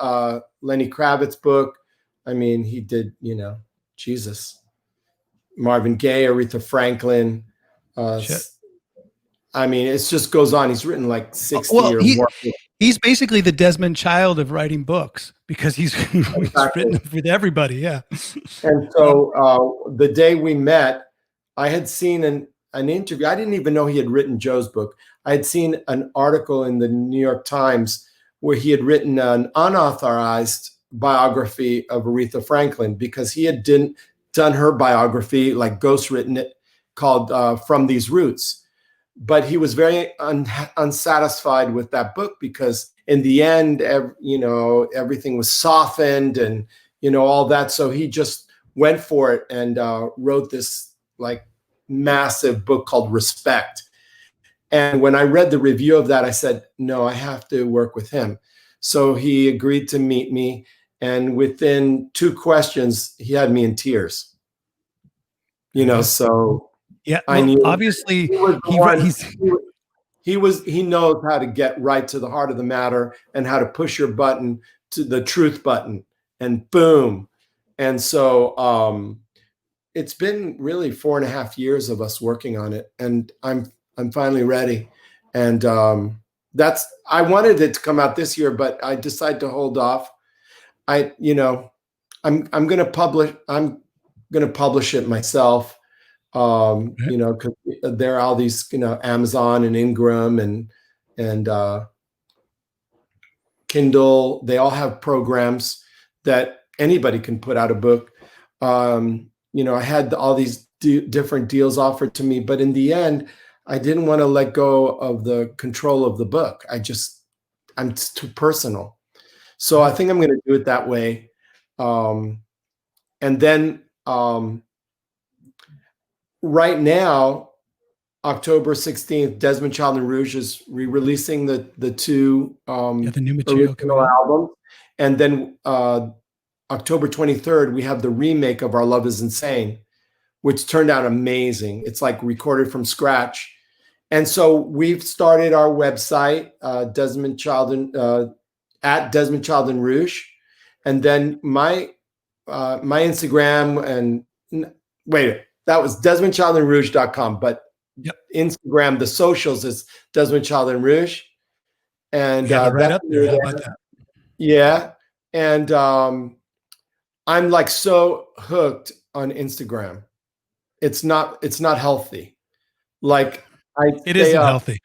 Lenny Kravitz's book. I mean, he did, you know, Jesus, Marvin Gaye, Aretha Franklin. Shit. I mean, it just goes on. He's written like 60 Well, or more. he's basically the Desmond Child of writing books because he's written them with everybody. Yeah. And so the day we met, I had seen an interview. I didn't even know he had written Joe's book. I had seen an article in the New York Times where he had written an unauthorized biography of Aretha Franklin, because he had done her biography, like ghostwritten it, called From These Roots. But he was very unsatisfied with that book, because in the end, you know, everything was softened and, you know, all that. So he just went for it and wrote this like massive book called Respect. And when I read the review of that, I said, no, I have to work with him. So he agreed to meet me. And within 2 questions, he had me in tears. You know, so yeah, I well, knew obviously he knows how to get right to the heart of the matter and how to push your button to the truth button, and boom. And so it's been really 4.5 years of us working on it, and I'm finally ready. And I wanted it to come out this year, but I decided to hold off. I'm going to publish it myself. You know, because there are all these, you know, Amazon and Ingram and Kindle. They all have programs that anybody can put out a book. You know, I had all these different deals offered to me, but in the end, I didn't want to let go of the control of the book. I'm too personal. So I think I'm going to do it that way. And then right now, October 16th, Desmond Child and Rouge is re-releasing the 2 the new material original albums. And then October 23rd, we have the remake of Our Love Is Insane, which turned out amazing. It's like recorded from scratch. And so we've started our website, Desmond Child at Desmond Child and Rouge. And then my Instagram that was DesmondChildandRouge.com, but Instagram, the socials is Desmond Child and Rouge. And right up there. How about that? Yeah. And I'm like so hooked on Instagram. It's not healthy. Like it isn't healthy.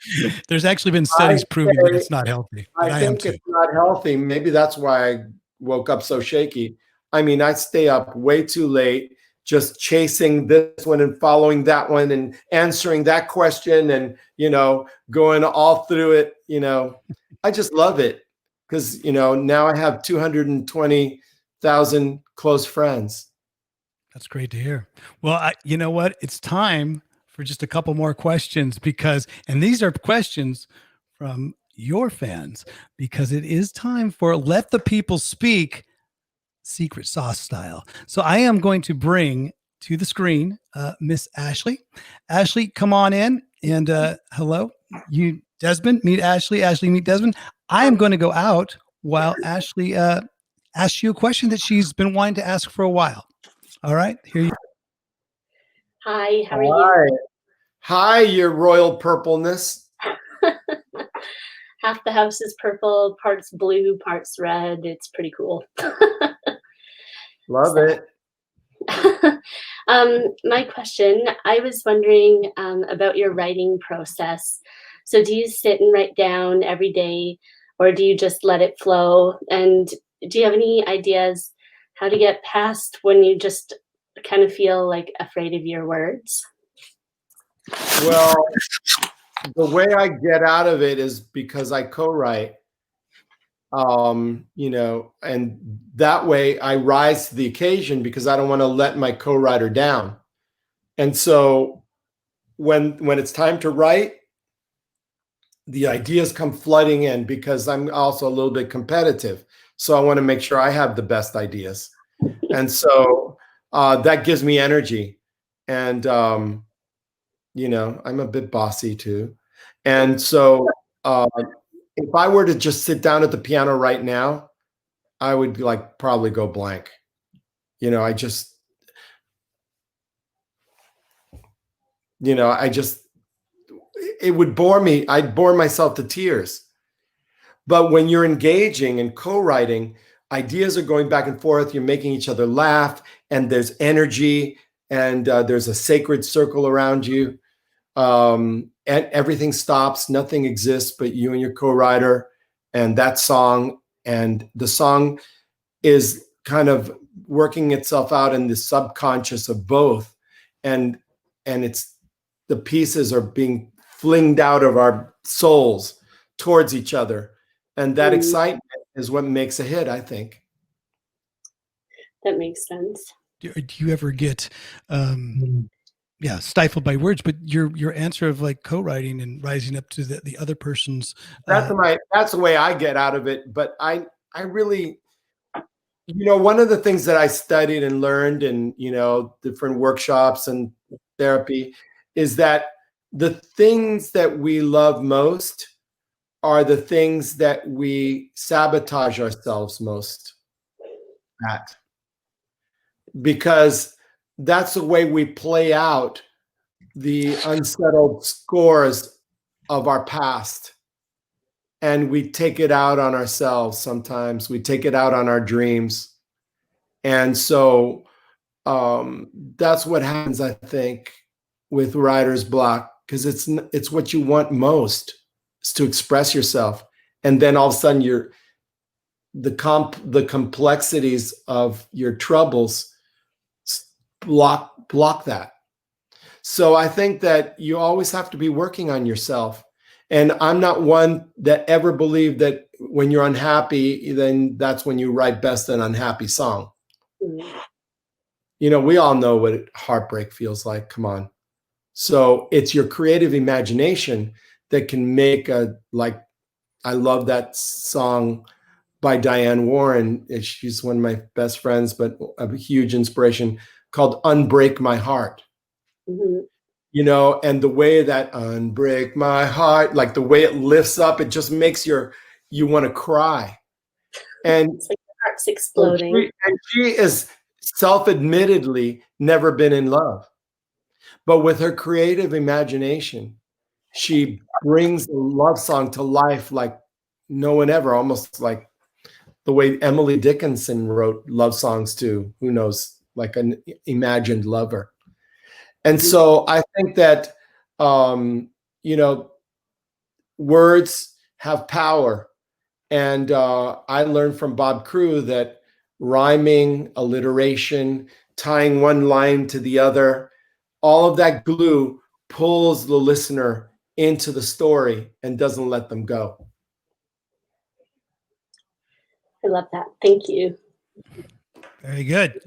There's actually been studies proving that it's not healthy. I think it's not healthy. Maybe that's why I woke up so shaky. I mean, I stay up way too late, just chasing this one and following that one and answering that question and, you know, going all through it. You know, I just love it because, you know, now I have 220,000 close friends. That's great to hear. Well, you know what? It's time for just a couple more questions and these are questions from your fans, because it is time for Let the People Speak, secret sauce style. So I am going to bring to the screen Miss Ashley. Ashley, come on in, and hello. You, Desmond, meet Ashley. Ashley, meet Desmond. I am going to go out while Ashley asks you a question that she's been wanting to ask for a while. All right, here you. Hi, how are you? Hi, your royal purpleness. Half the house is purple, parts blue, parts red. It's pretty cool. Love it. My question, I was wondering about your writing process. So do you sit and write down every day, or do you just let it flow? And do you have any ideas how to get past when you just kind of feel like afraid of your words? Well, the way I get out of it is because I co-write, you know, and that way I rise to the occasion because I don't want to let my co-writer down. And so when it's time to write, the ideas come flooding in because I'm also a little bit competitive. So I want to make sure I have the best ideas. And so that gives me energy. And, you know, I'm a bit bossy too. And so if I were to just sit down at the piano right now, I would like probably go blank. You know, it would bore me. I'd bore myself to tears. But when you're engaging and co-writing, ideas are going back and forth. You're making each other laugh, and there's energy, and there's a sacred circle around you. And everything stops. Nothing exists but you and your co-writer and that song. And the song is kind of working itself out in the subconscious of both. And it's the pieces are being flinged out of our souls towards each other. And that excitement is what makes a hit, I think. That makes sense. Do you ever get stifled by words, but your answer of like co-writing and rising up to the other person's that's the way I get out of it. But I really, you know, one of the things that I studied and learned in, you know, different workshops and therapy is that the things that we love most are the things that we sabotage ourselves most at, because that's the way we play out the unsettled scores of our past. And we take it out on ourselves sometimes. We take it out on our dreams. And so that's what happens, I think, with writer's block, because it's what you want most, is to express yourself. And then all of a sudden the complexities of your troubles block that. So I think that you always have to be working on yourself. And I'm not one that ever believed that when you're unhappy, then that's when you write best an unhappy song. You know, we all know what heartbreak feels like. Come on. So it's your creative imagination that can make I love that song by Diane Warren. She's one of my best friends, but a huge inspiration, called Unbreak My Heart. You know, and the way that unbreak my heart, like the way it lifts up, it just makes you want to cry. And it's like your heart's exploding. She is self-admittedly never been in love. But with her creative imagination, she brings the love song to life like no one ever, almost like the way Emily Dickinson wrote love songs too. Who knows, like an imagined lover. And so I think that, you know, words have power. And I learned from Bob Crew that rhyming, alliteration, tying one line to the other, all of that glue pulls the listener into the story and doesn't let them go. I love that. Thank you. Very good.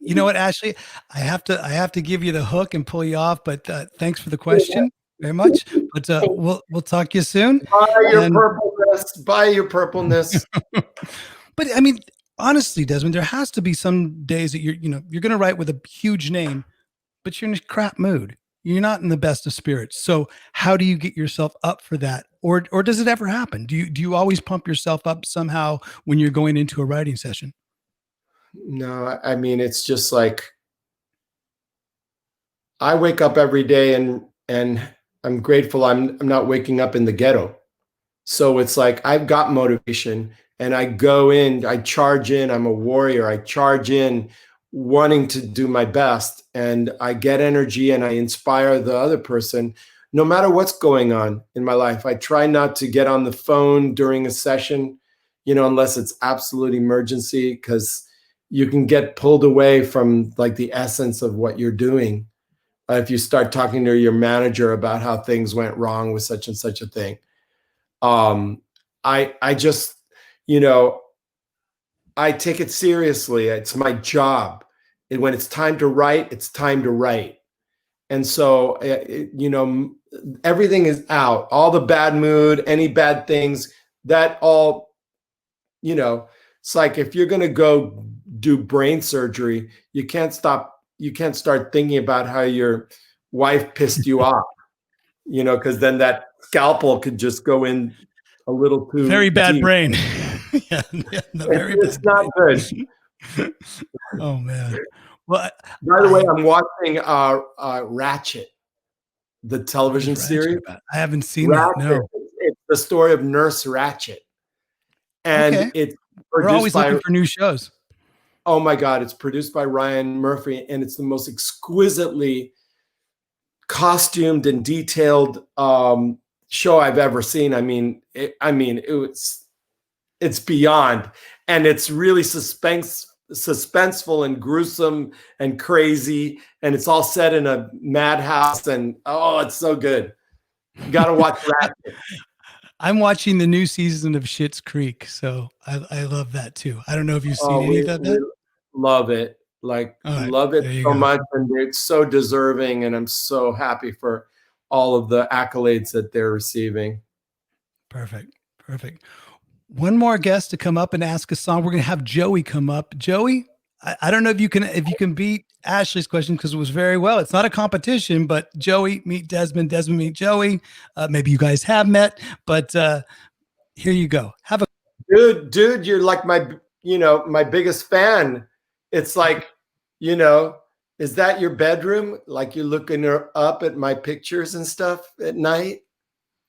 You know what, Ashley, I have to give you the hook and pull you off, but thanks for the question very much. But we'll talk to you soon. Buy your purpleness. Buy your purpleness. But I mean, honestly, Desmond, there has to be some days that you're going to write with a huge name but you're in a crap mood. You're not in the best of spirits. So how do you get yourself up for that? Or does it ever happen? Do you always pump yourself up somehow when you're going into a writing session? No, I mean, it's just like I wake up every day and I'm grateful I'm not waking up in the ghetto. So it's like I've got motivation and I go in, I charge in, I'm a warrior. I charge in wanting to do my best and I get energy and I inspire the other person no matter what's going on in my life. I try not to get on the phone during a session, unless it's absolute emergency, because you can get pulled away from like the essence of what you're doing. If you start talking to your manager about how things went wrong with such and such a thing. I just, I take it seriously. It's my job. And when it's time to write, it's time to write. And so, everything is out, all the bad mood, any bad things, that all, it's like if you're going to go do brain surgery, you can't start thinking about how your wife pissed you off, because then that scalpel could just go in a little too very bad deep. Brain. Yeah, it's not brain. Good. Oh man. Well, by the way, I'm watching Ratchet, the television series. I haven't seen that. No, it's the story of Nurse Ratchet, and it's we're always looking for new shows. Oh my God, it's produced by Ryan Murphy, and it's the most exquisitely costumed and detailed show I've ever seen. It's beyond, and it's really suspenseful and gruesome and crazy, and it's all set in a madhouse, and it's so good. You got to watch that. I'm watching the new season of Schitt's Creek, so I love that too. I don't know if you've seen any of that. Love it. Love it so much, and it's so deserving, and I'm so happy for all of the accolades that they're receiving. Perfect. One more guest to come up and ask a song. We're going to have Joey come up. Joey, I don't know if you can beat Ashley's question because it was very well. It's not a competition, but Joey meet Desmond, Desmond meet Joey. Maybe you guys have met, but here you go. Have a dude. You're like my biggest fan. It's like, is that your bedroom? Like you're looking up at my pictures and stuff at night?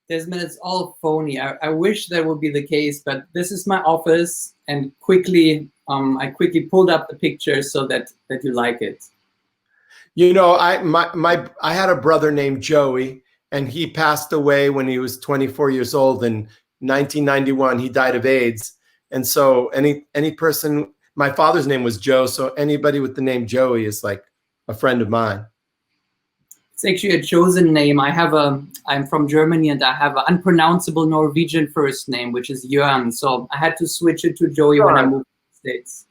Desmond, it's all phony. I wish that would be the case, but this is my office, and I quickly pulled up the picture so that you like it. I had a brother named Joey, and he passed away when he was 24 years old in 1991. He died of AIDS, and so any person. My father's name was Joe, so anybody with the name Joey is like a friend of mine. It's actually a chosen name. I'm from Germany, and I have an unpronounceable Norwegian first name, which is Jørn. So I had to switch it to Joey when I moved to the States.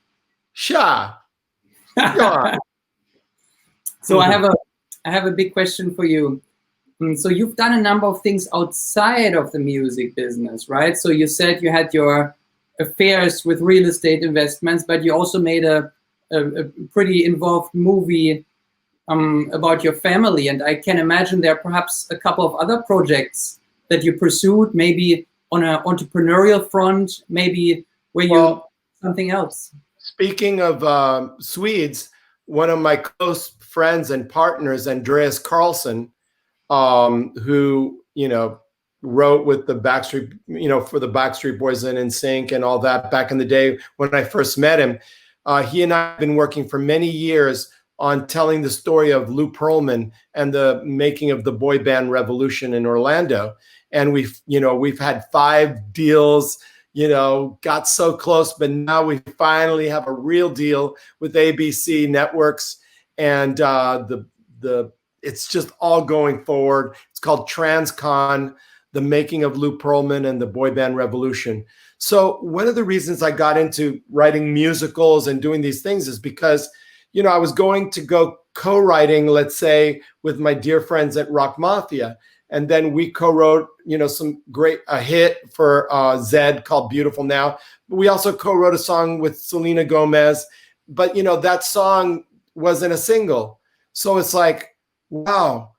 Sure. So I have a big question for you. So you've done a number of things outside of the music business, right? So you said you had your affairs with real estate investments, but you also made a pretty involved movie about your family, and I can imagine there are perhaps a couple of other projects that you pursued, maybe on an entrepreneurial front, maybe something else. Speaking of Swedes, one of my close friends and partners, Andreas Carlson, who wrote with the Backstreet, for the Backstreet Boys and NSYNC and all that back in the day when I first met him. He and I have been working for many years on telling the story of Lou Pearlman and the making of the boy band revolution in Orlando. And we've had 5 deals, got so close, but now we finally have a real deal with ABC Networks, and it's just all going forward. It's called TransCon, the making of Lou Pearlman and the boy band revolution. So one of the reasons I got into writing musicals and doing these things is because, I was going to go co-writing, let's say, with my dear friends at Rock Mafia. And then we co-wrote, a hit for Zed called Beautiful Now. But we also co-wrote a song with Selena Gomez. But, that song wasn't a single. So it's like, wow,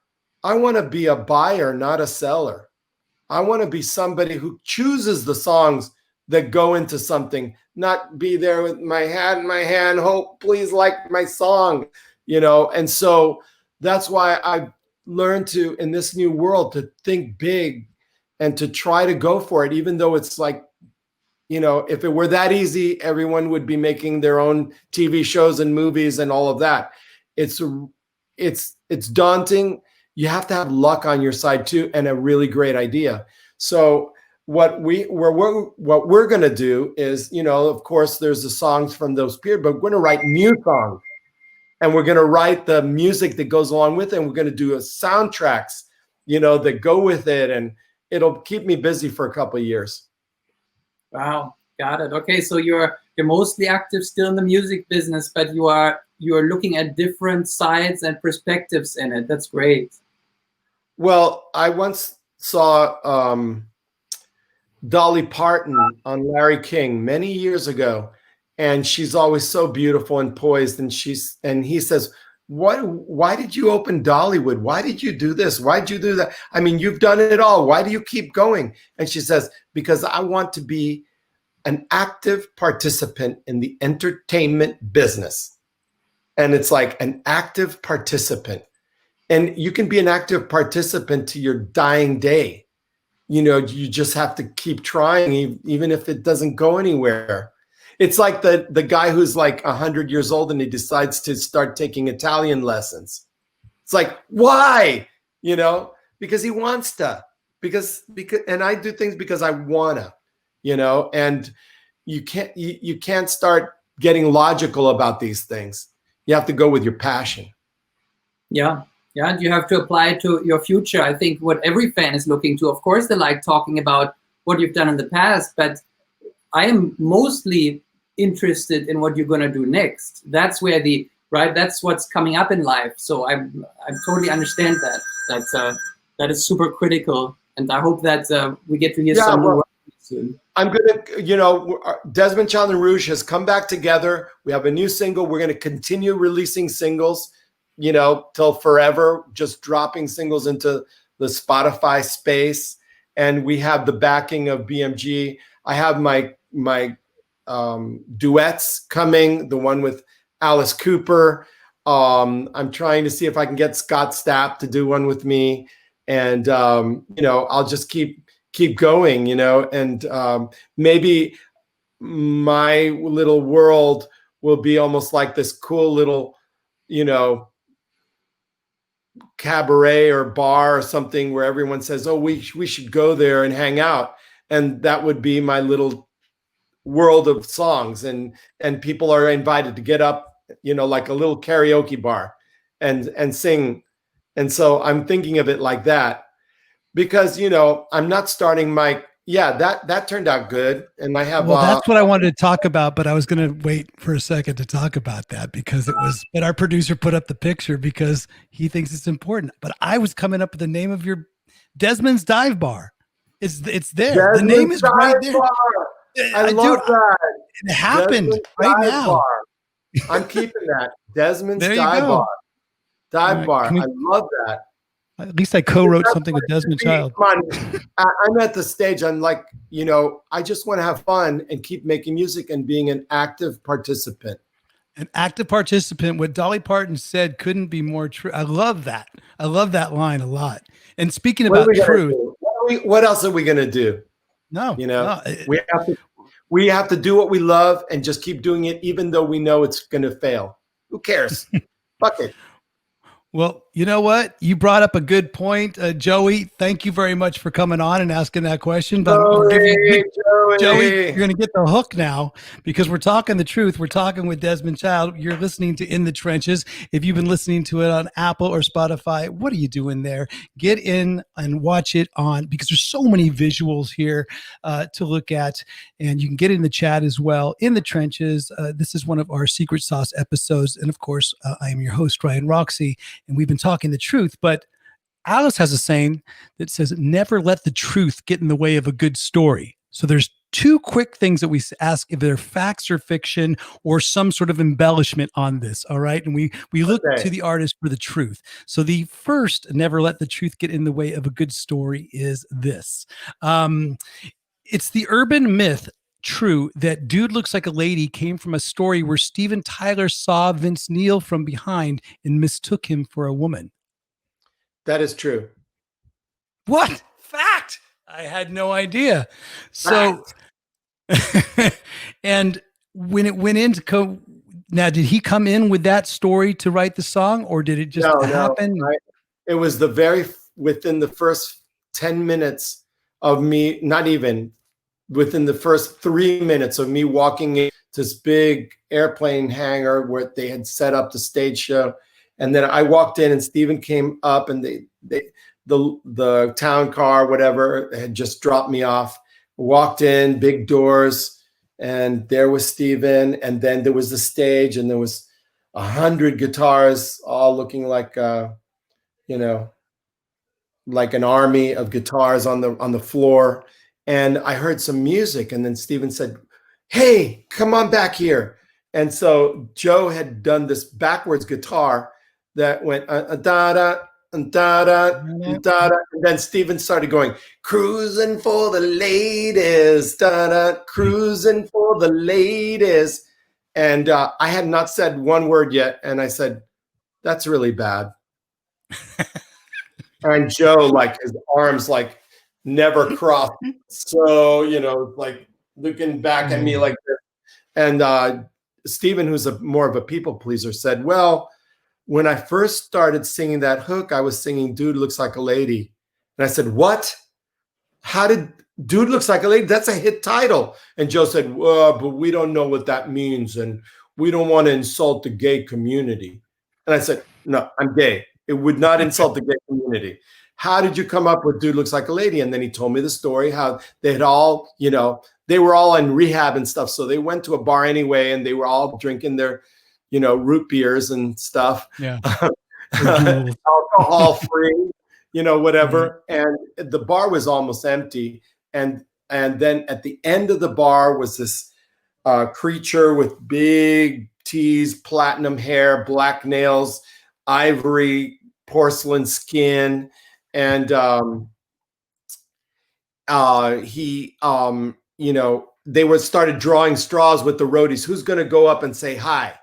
I want to be a buyer, not a seller. I want to be somebody who chooses the songs that go into something, not be there with my hat in my hand, hope, please like my song, And so that's why I learned to, in this new world, to think big and to try to go for it, even though it's like, if it were that easy, everyone would be making their own TV shows and movies and all of that. It's daunting. You have to have luck on your side too, and a really great idea. So what we're going to do is, of course, there's the songs from those periods, but we're going to write new songs, and we're going to write the music that goes along with it. And we're going to do soundtracks, that go with it, and it'll keep me busy for a couple of years. Wow, got it. Okay, so you're mostly active still in the music business, but you are looking at different sides and perspectives in it. That's great. Well, I once saw Dolly Parton on Larry King many years ago, and she's always so beautiful and poised. And he says, why did you open Dollywood? Why did you do this? Why did you do that? I mean, you've done it all. Why do you keep going? And she says, because I want to be an active participant in the entertainment business. And it's like an active participant. And you can be an active participant to your dying day. You just have to keep trying, even if it doesn't go anywhere. It's like the guy who's like 100 years old and he decides to start taking Italian lessons. It's like, why? Because he wants to. Because and I do things because I wanna. And you can't start getting logical about these things. You have to go with your passion. Yeah. And you have to apply it to your future. I think what every fan is looking to, of course, they like talking about what you've done in the past, but I am mostly interested in what you're going to do next. That's where that's what's coming up in life. So I totally understand that. That is super critical. And I hope that we get to hear some more soon. I'm going to, Desmond Child and Rouge has come back together. We have a new single. We're going to continue releasing singles, till forever, just dropping singles into the Spotify space. And we have the backing of BMG. I have my duets coming, the one with Alice Cooper. I'm trying to see if I can get Scott Stapp to do one with me. And, I'll just keep going, and maybe my little world will be almost like this cool little, cabaret or bar or something where everyone says, oh, we should go there and hang out. And that would be my little world of songs. And people are invited to get up, like a little karaoke bar and sing. And so I'm thinking of it like that because, I'm not starting that turned out good. And I have, that's what I wanted to talk about, but I was going to wait for a second to talk about that because but our producer put up the picture because he thinks it's important. But I was coming up with the name of your Desmond's Dive Bar. It's there. Desmond's the name is Dive right there. Bar. I love that. It happened Desmond's right Dive now. Bar. I'm keeping that. Desmond's There you Dive go. Bar. Dive Right, Bar. I love that. At least I co-wrote something with Desmond Child. Come on. I'm at the stage. I'm like, I just want to have fun and keep making music and being an active participant. An active participant. What Dolly Parton said couldn't be more true. I love that. I love that line a lot. And speaking about truth, what else are we going to do? No, we have to do what we love and just keep doing it, even though we know it's going to fail. Who cares? Fuck it. Well, you know what? You brought up a good point, Joey. Thank you very much for coming on and asking that question. But Joey, Joey, you're going to get the hook now because we're talking the truth. We're talking with Desmond Child. You're listening to In the Trenches. If you've been listening to it on Apple or Spotify, what are you doing there? Get in and watch it because there's so many visuals here to look at. And you can get in the chat as well. In the Trenches, this is one of our Secret Sauce episodes. And of course, I am your host, Ryan Roxie. And we've been talking the truth, but Alice has a saying that says, never let the truth get in the way of a good story. So there's two quick things that we ask if they're facts or fiction or some sort of embellishment on this. All right. And we look to the artist for the truth. So the first, never let the truth get in the way of a good story, is this. It's the urban myth, true, that Dude Looks Like a Lady came from a story where Steven Tyler saw Vince Neil from behind and mistook him for a woman. That is true. What? Fact? I had no idea. So, and when it went into now, did he come in with that story to write the song, or did it just happen? No, it was within the first 10 minutes of me, not even within the first 3 minutes of me walking into this big airplane hangar where they had set up the stage show. And then I walked in and Steven came up and the town car, whatever, had just dropped me off. Walked in, big doors, and there was Steven. And then there was the stage, and there was 100 guitars, all looking like, like an army of guitars on the floor. And I heard some music, and then Steven said, "Hey, come on back here." And so Joe had done this backwards guitar that went da da da da da, and then Steven started going, "Cruising for the ladies, da da, cruising for the ladies." And I had not said one word yet, and I said, "That's really bad." And Joe, like, his arms like never crossed, so like looking back at me like this. And Steven, who's more of a people pleaser, said, "Well, when I first started singing that hook, I was singing 'Dude Looks Like a Lady.'" And I said, "What? How did 'Dude Looks Like a Lady'? That's a hit title." And Joe said, "Well, but we don't know what that means, and we don't want to insult the gay community." And I said, "No, I'm gay. It would not insult the gay community. How did you come up with 'Dude Looks Like a Lady'?" And then he told me the story, how they had all, they were all in rehab and stuff. So they went to a bar anyway, and they were all drinking their, root beers and stuff. Yeah. Alcohol free, whatever. And the bar was almost empty. And then at the end of the bar was this creature with big teeth, platinum hair, black nails, ivory porcelain skin. And they started drawing straws with the roadies. Who's going to go up and say hi?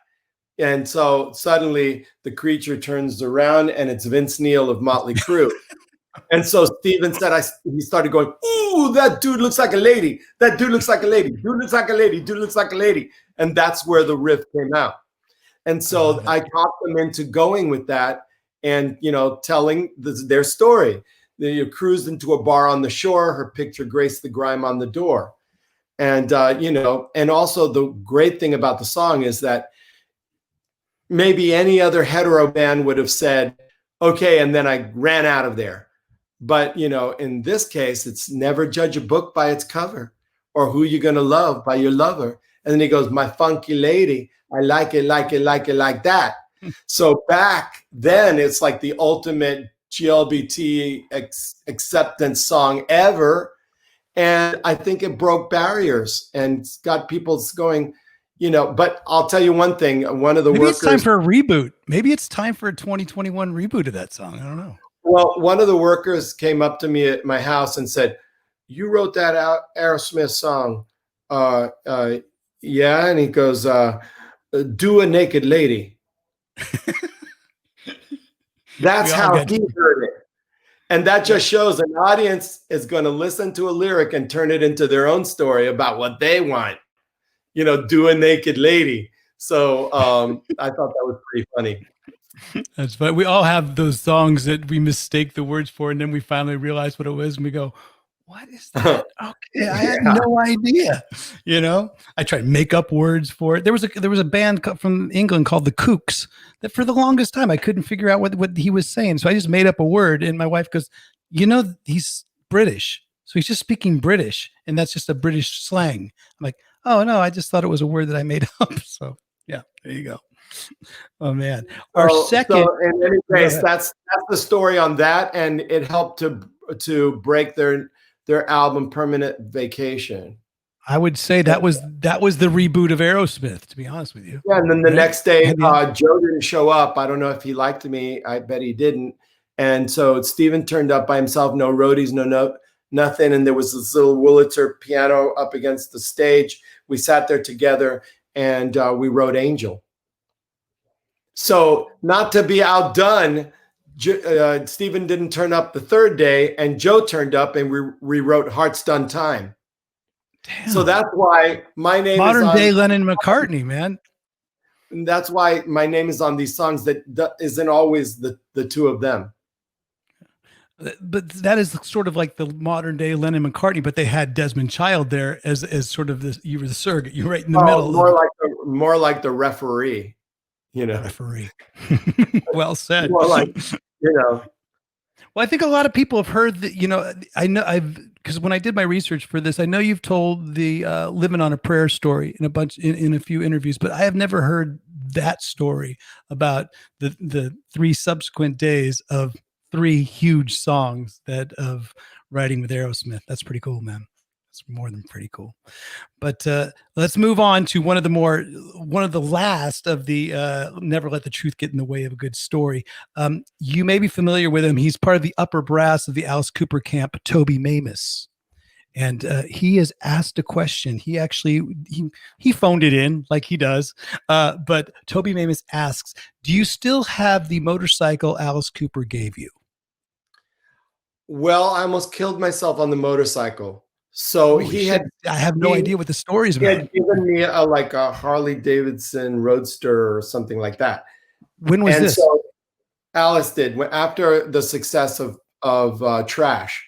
And so suddenly the creature turns around, and it's Vince Neil of Motley Crue. And so Steven said, he started going, "Ooh, that dude looks like a lady. That dude looks like a lady. Dude looks like a lady. Dude looks like a lady." And that's where the riff came out. And so I talked them into going with that and, telling their story. They cruised into a bar on the shore. Her picture graced the grime on the door. And, and also the great thing about the song is that maybe any other hetero band would have said, "Okay," and then I ran out of there. But, in this case, it's never judge a book by its cover, or who you're going to love by your lover. And then he goes, "My funky lady, I like it, like it, like it, like that." So back then, it's like the ultimate GLBT acceptance song ever. And I think it broke barriers and got people going, but I'll tell you one thing. One of the Maybe workers. It's time for a reboot. Maybe it's time for a 2021 reboot of that song. I don't know. Well, one of the workers came up to me at my house and said, "You wrote that Aerosmith song." Yeah. And he goes, "Do a naked lady." That's how he heard it. And that just shows an audience is going to listen to a lyric and turn it into their own story about what they want. Do a naked lady. So I thought that was pretty funny. That's funny. We all have those songs that we mistake the words for, and then we finally realize what it was, and we go, "What is that?" Okay, I had no idea. I tried to make up words for it. There was a band from England called the Kooks that for the longest time I couldn't figure out what he was saying. So I just made up a word, and my wife goes, "He's British, so he's just speaking British, and that's just a British slang." I'm like, "Oh no, I just thought it was a word that I made up." So yeah, there you go. Oh man, So in any case, that's the story on that, and it helped to break their album Permanent Vacation. I would say that was the reboot of Aerosmith, to be honest with you. Yeah, and then the Right? next day, Joe didn't show up. I don't know if he liked me. I bet he didn't. And so Steven turned up by himself, no roadies, no nothing. And there was this little Wurlitzer piano up against the stage. We sat there together and we wrote Angel. So not to be outdone, Steven didn't turn up the third day, and Joe turned up, and we rewrote Heart's Done Time. Damn. So that's why my name modern is day Lennon McCartney, man. And that's why my name is on these songs. That isn't always the two of them. But that is sort of like the modern day Lennon McCartney, but they had Desmond Child there as sort of this. You were the surrogate. You're right in the middle. More like the referee, you know. Referee. Well said. More like, you know. Well, I think a lot of people have heard that, you know, because when I did my research for this, I know you've told the Living on a Prayer story in a few interviews, but I have never heard that story about the 3 subsequent days of 3 huge songs of writing with Aerosmith. That's pretty cool, man. That's more than pretty cool. But let's move on to one of the last of the Never Let the Truth Get in the Way of a Good Story. You may be familiar with him. He's part of the upper brass of the Alice Cooper camp, Toby Mamis. And he has asked a question. He actually, he phoned it in like he does. But Toby Mamis asks, do you still have the motorcycle Alice Cooper gave you? Well, I almost killed myself on the motorcycle. So I have no idea what the story is about. He had given me a Harley Davidson Roadster or something like that. When was this? So Alice did after the success of Trash.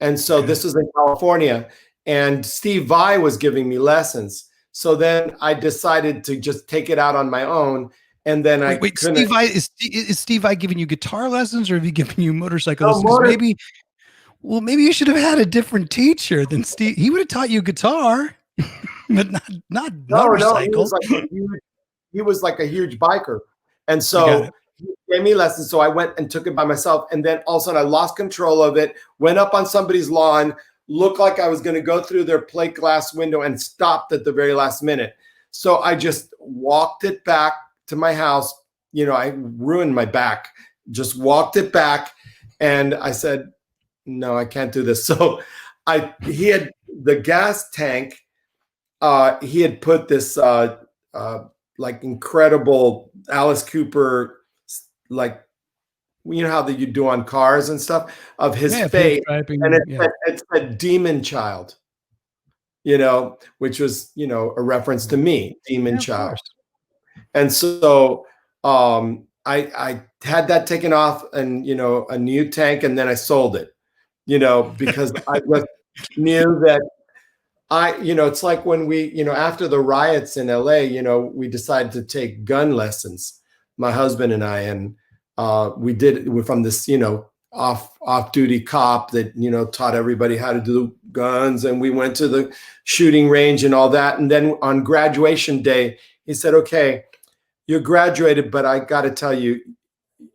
And so this was in California, and Steve Vai was giving me lessons. So then I decided to just take it out on my own. And then wait, Steve Vai, is Steve Vai giving you guitar lessons, or have he given you motorcycle lessons? Maybe you should have had a different teacher than Steve. He would have taught you guitar, but not motorcycles. No, he was like a huge biker. And so he gave me lessons. So I went and took it by myself. And then all of a sudden I lost control of it, went up on somebody's lawn, looked like I was going to go through their plate glass window, and stopped at the very last minute. So I just walked it back to my house. You know, I ruined my back, just walked it back. And I said, no, I can't do this. So he had the gas tank. He had put this like incredible Alice Cooper, like, you know how you do on cars and stuff, of his face, and it said Demon Child, you know, which was, you know, a reference to me, Demon Child. And so I had that taken off, and, you know, a new tank, and then I sold it. You know, because I just knew that you know, it's like when we, you know, after the riots in LA, you know, we decided to take gun lessons, my husband and I, and we're from this, you know, off-duty cop that, you know, taught everybody how to do guns, and we went to the shooting range and all that. And then on graduation day, he said, okay, you're graduated, but I got to tell you,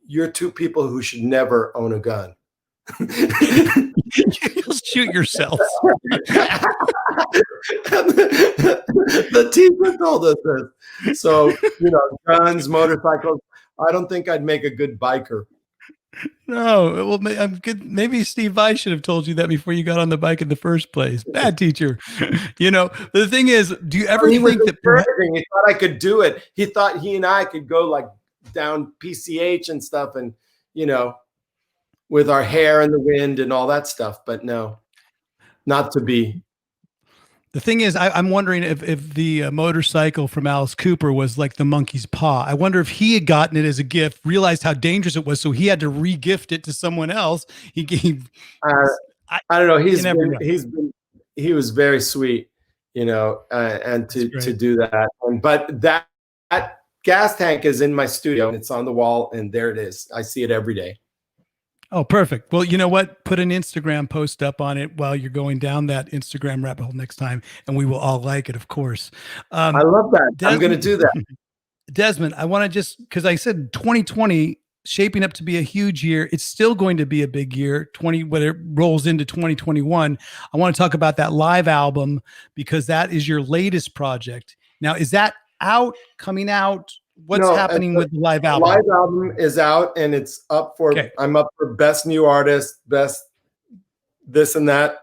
you're 2 people who should never own a gun. You'll shoot yourself. The teacher told us this. So, you know, guns, motorcycles. I don't think I'd make a good biker. No, well, I'm good. Maybe Steve Vai should have told you that before you got on the bike in the first place. Bad teacher. You know, the thing is, do you ever think that he thought I could do it? He thought he and I could go like down PCH and stuff, and, you know, with our hair in the wind and all that stuff, but no, not to be. The thing is, I'm wondering if the motorcycle from Alice Cooper was like the monkey's paw. I wonder if he had gotten it as a gift, realized how dangerous it was, so he had to re-gift it to someone else. He gave. I don't know. He was very sweet, you know, and to do that. But that gas tank is in my studio, and it's on the wall, and there it is. I see it every day. Oh, perfect. Well, you know what? Put an Instagram post up on it while you're going down that Instagram rabbit hole next time, and we will all like it, of course. I love that. I'm going to do that. Desmond, I want to just, because I said 2020 shaping up to be a huge year. It's still going to be a big year, when it rolls into 2021. I want to talk about that live album because that is your latest project. Now, is that coming out? What's happening with the live album? Live album is out and it's up for, I'm up for best new artist, best this and that.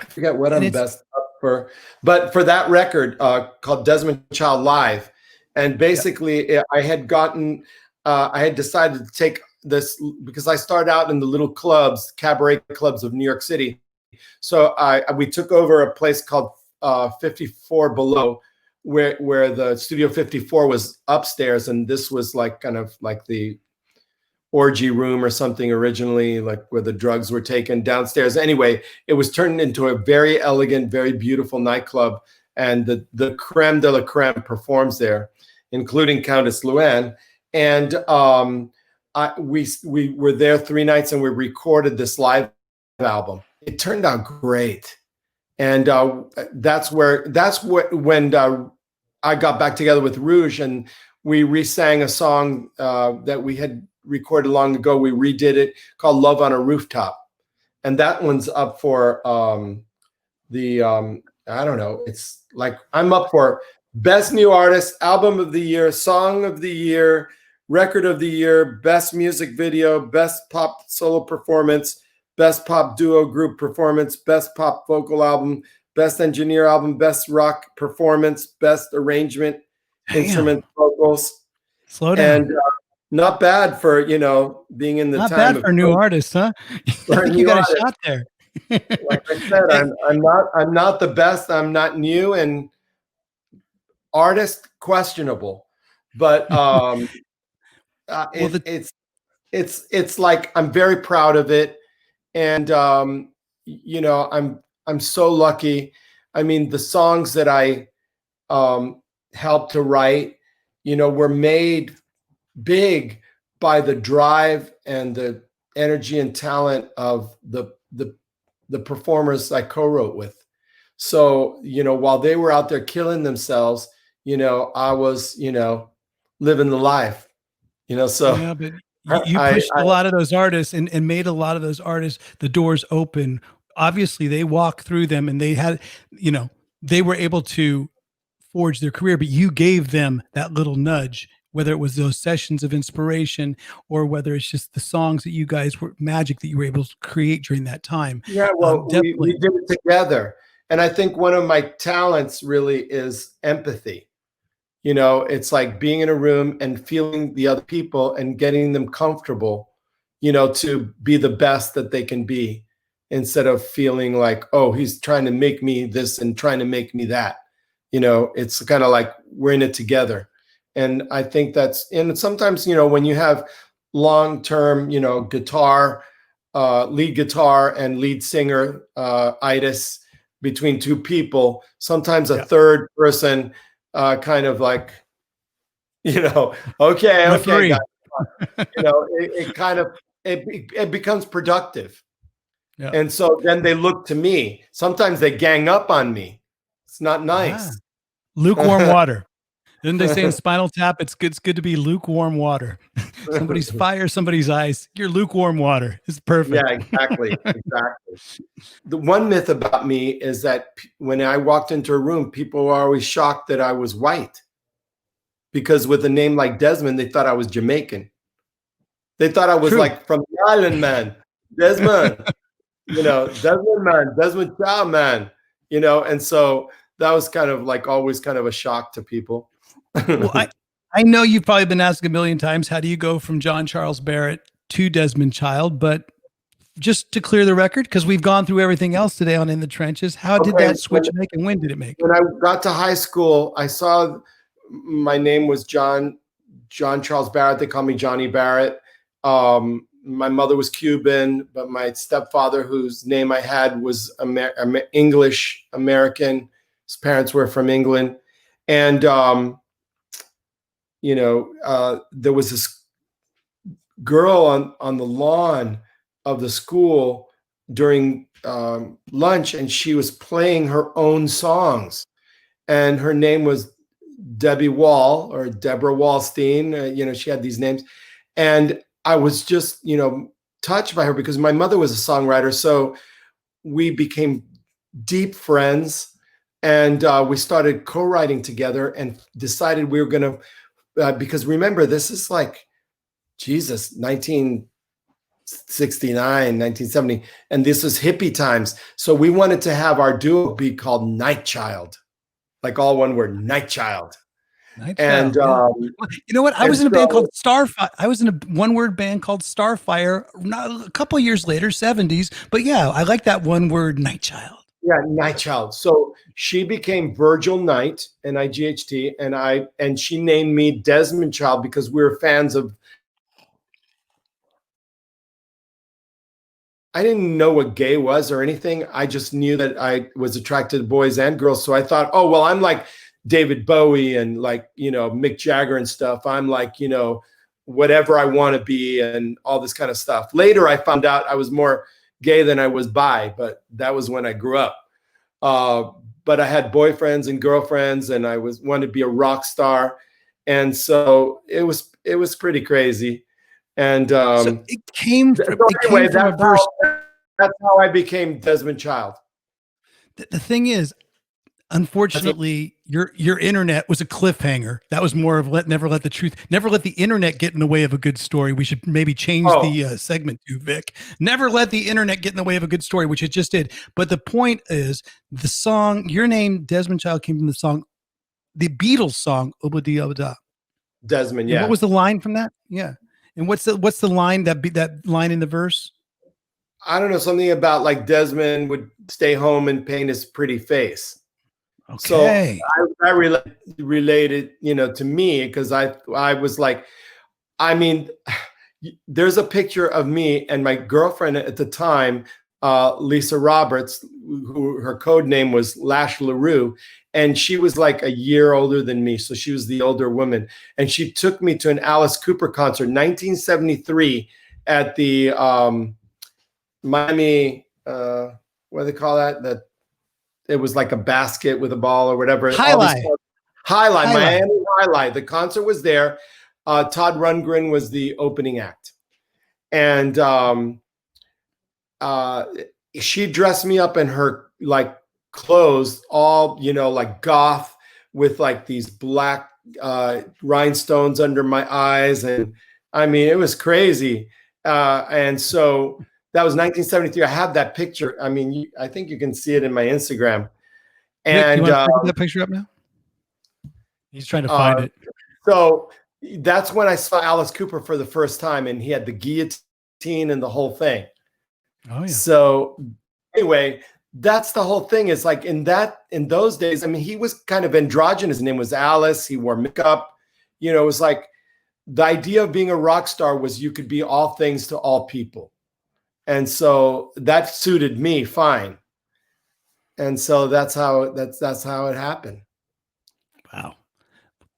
I forget what I'm best up for, but for that record called Desmond Child Live. And basically I had decided to take this because I started out in the little clubs, cabaret clubs of New York City. So we took over a place called 54 Below, where the Studio 54 was upstairs, and this was like kind of like the orgy room or something originally, like where the drugs were taken downstairs. Anyway, it was turned into a very elegant, very beautiful nightclub, and the creme de la creme performs there, including Countess Luann. And we were there 3 nights, and we recorded this live album. It turned out great. And that's when I got back together with Rouge, and we re-sang a song that we had recorded long ago. We redid it, called Love on a Rooftop. And that one's up for I don't know, it's like I'm up for Best New Artist, Album of the Year, Song of the Year, Record of the Year, Best Music Video, Best Pop Solo Performance, Best Pop Duo Group Performance, Best Pop Vocal Album, Best Engineer Album, Best Rock Performance, Best Arrangement, Instrument Vocals. Slow down. And not bad for, being in the not time. Not bad of for new artists, huh? I think you got a shot there. Like I said, I'm not the best. I'm not new, and artist questionable. But it's like I'm very proud of it. And I'm so lucky. I mean, the songs that I helped to write, were made big by the drive and the energy and talent of the performers I co-wrote with. So, while they were out there killing themselves, I was, living the life, so. Yeah, but you pushed a lot of those artists and made a lot of those artists the doors open. Obviously, they walked through them and they had, they were able to forge their career, but you gave them that little nudge, whether it was those sessions of inspiration or whether it's just the songs that you guys were magic that you were able to create during that time. Yeah, well, we did it together. And I think one of my talents really is empathy. It's like being in a room and feeling the other people and getting them comfortable, to be the best that they can be, instead of feeling like, oh, he's trying to make me this and trying to make me that. It's kind of like we're in it together. And I think and sometimes, when you have long-term, guitar, lead guitar and lead singer itis between two people, sometimes a third person kind of like, okay, guys, it becomes productive. Yeah. And so then they look to me. Sometimes they gang up on me. It's not nice. Yeah. Lukewarm water. Didn't they say in Spinal Tap, it's good to be lukewarm water. Somebody's fire, somebody's ice. You're lukewarm water. It's perfect. Yeah, exactly. The one myth about me is that when I walked into a room, people were always shocked that I was white. Because with a name like Desmond, they thought I was Jamaican. They thought I was like from the island, man. Desmond. Desmond, man. Desmond Child, man. And so that was kind of like always kind of a shock to people. Well, I know you've probably been asked a million times, how do you go from John Charles Barrett to Desmond Child? But just to clear the record, because we've gone through everything else today on In the Trenches, how did that switch make and when did it make? When I got to high school, I saw my name was John Charles Barrett. They call me Johnny Barrett. My mother was Cuban, but my stepfather, whose name I had, was English American. His parents were from England. And there was this girl on the lawn of the school during lunch, and she was playing her own songs. And her name was Debbie Wall or Deborah Wallstein. She had these names. And I was just, touched by her because my mother was a songwriter. So we became deep friends, and we started co-writing together and decided we were going to, because remember, this is like, Jesus, 1969, 1970, and this was hippie times. So we wanted to have our duo be called Night Child, like all one word, Night Child. And you know what? I was in a band called Starfire. I was in a one-word band called Starfire a couple of years later, 70s. But yeah, I like that one word, Night Child. Yeah, Night Child. So she became Virgil Knight, N-I-G-H-T, and she named me Desmond Child because we were fans of. I didn't know what gay was or anything. I just knew that I was attracted to boys and girls. So I thought, oh, well, I'm like David Bowie and like, Mick Jagger and stuff. I'm like, whatever I want to be and all this kind of stuff. Later, I found out I was more gay than I was bi, but that was when I grew up. But I had boyfriends and girlfriends, and I wanted to be a rock star. And so it was pretty crazy. And so it came from a verse. That's how I became Desmond Child. The thing is, unfortunately, your internet was a cliffhanger. That was more of never let the internet get in the way of a good story. We should maybe change the segment to Vic. Never let the internet get in the way of a good story, which it just did. But the point is, the song, your name, Desmond Child, came from the Beatles song, Obadi Obada. Desmond, yeah. And what was the line from that? Yeah. And what's the line that line in the verse? I don't know, something about like Desmond would stay home and paint his pretty face. Okay. So I related, to me because I was like, there's a picture of me and my girlfriend at the time, Lisa Roberts, who her code name was Lash LaRue, and she was like a year older than me. So she was the older woman. And she took me to an Alice Cooper concert, 1973, at the Miami, what do they call that? That it was like a basket with a ball or whatever. Highlight. Miami Highlight. The concert was there. Todd Rundgren was the opening act. And she dressed me up in her like clothes, all, like goth with like these black rhinestones under my eyes. And I mean, it was crazy. And so that was 1973. I have that picture. I mean, I think you can see it in my Instagram. And Nick, you want to put that picture up now? He's trying to find it. So that's when I saw Alice Cooper for the first time, and he had the guillotine and the whole thing. Oh yeah. So anyway, that's the whole thing. Is like in those days, I mean, he was kind of androgynous. His name was Alice. He wore makeup. It was like the idea of being a rock star was you could be all things to all people. And so that suited me fine. And so that's how it happened. Wow.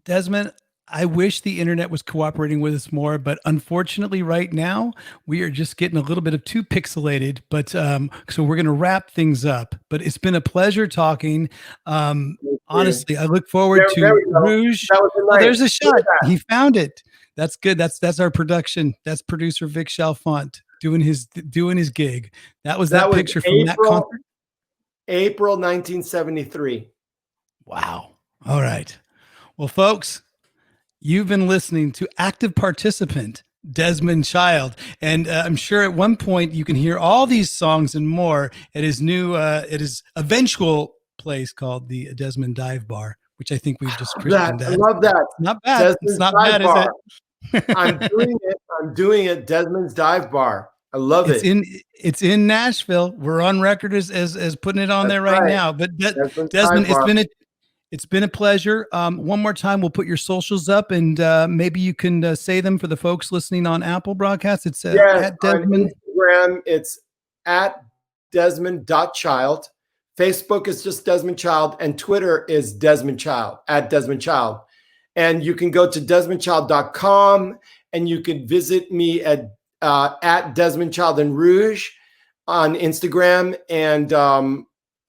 Desmond, I wish the internet was cooperating with us more, but unfortunately right now we are just getting a little bit of too pixelated, but so we're going to wrap things up, but it's been a pleasure talking. Honestly, I look forward to Rouge. Oh, there's a shot. He found it. That's good. That's our production. That's producer Vic Chalfont doing his gig. That was that picture from that concert. April 1973. Wow. All right. Well, folks, you've been listening to active participant Desmond Child, and I'm sure at one point you can hear all these songs and more at his eventual place called the Desmond Dive Bar, which I think we've just christened that. I love that. Not bad. Desmond's it's not bad, bar. Is it? I'm doing it. Desmond's Dive Bar. I love it. It's in Nashville. We're on record as putting it on there right now. But Desmond, it's been a pleasure. One more time, we'll put your socials up, and maybe you can say them for the folks listening on Apple Broadcast. It's at Desmond. On Instagram, it's at Desmond.child. Facebook is just Desmond Child, and Twitter is Desmond Child, at Desmond Child. And you can go to DesmondChild.com, and you can visit me at Desmond Child and Rouge on Instagram. And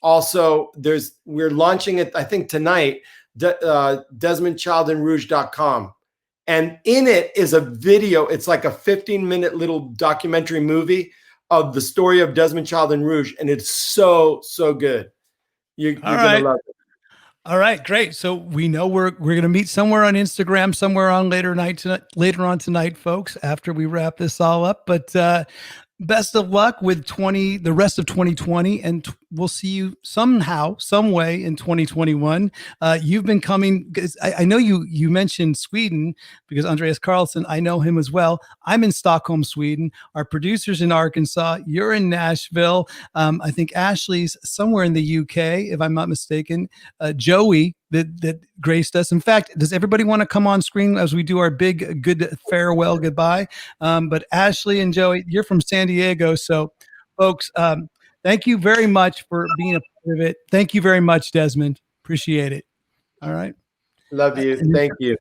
also we're launching it, I think tonight, DesmondChildandRouge.com. And in it is a video. It's like a 15-minute little documentary movie of the story of Desmond Child and Rouge. And it's so, so good. You're going to love it. All right, great. So we know we're going to meet somewhere on Instagram, somewhere on later on tonight, folks, after we wrap this all up. But best of luck with the rest of 2020, and we'll see you somehow, some way in 2021. You've been coming. I know you mentioned Sweden because Andreas Carlson, I know him as well. I'm in Stockholm, Sweden. Our producer's in Arkansas. You're in Nashville. I think Ashley's somewhere in the UK, if I'm not mistaken. Joey that graced us. In fact, does everybody want to come on screen as we do our big good farewell goodbye? But Ashley and Joey, you're from San Diego. So folks, thank you very much for being a part of it. Thank you very much, Desmond. Appreciate it. All right. Love you. Thank you.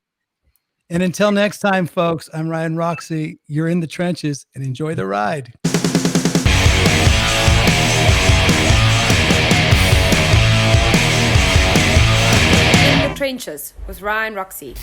And until next time, folks, I'm Ryan Roxie. You're in the trenches and enjoy the ride. In the Trenches with Ryan Roxie.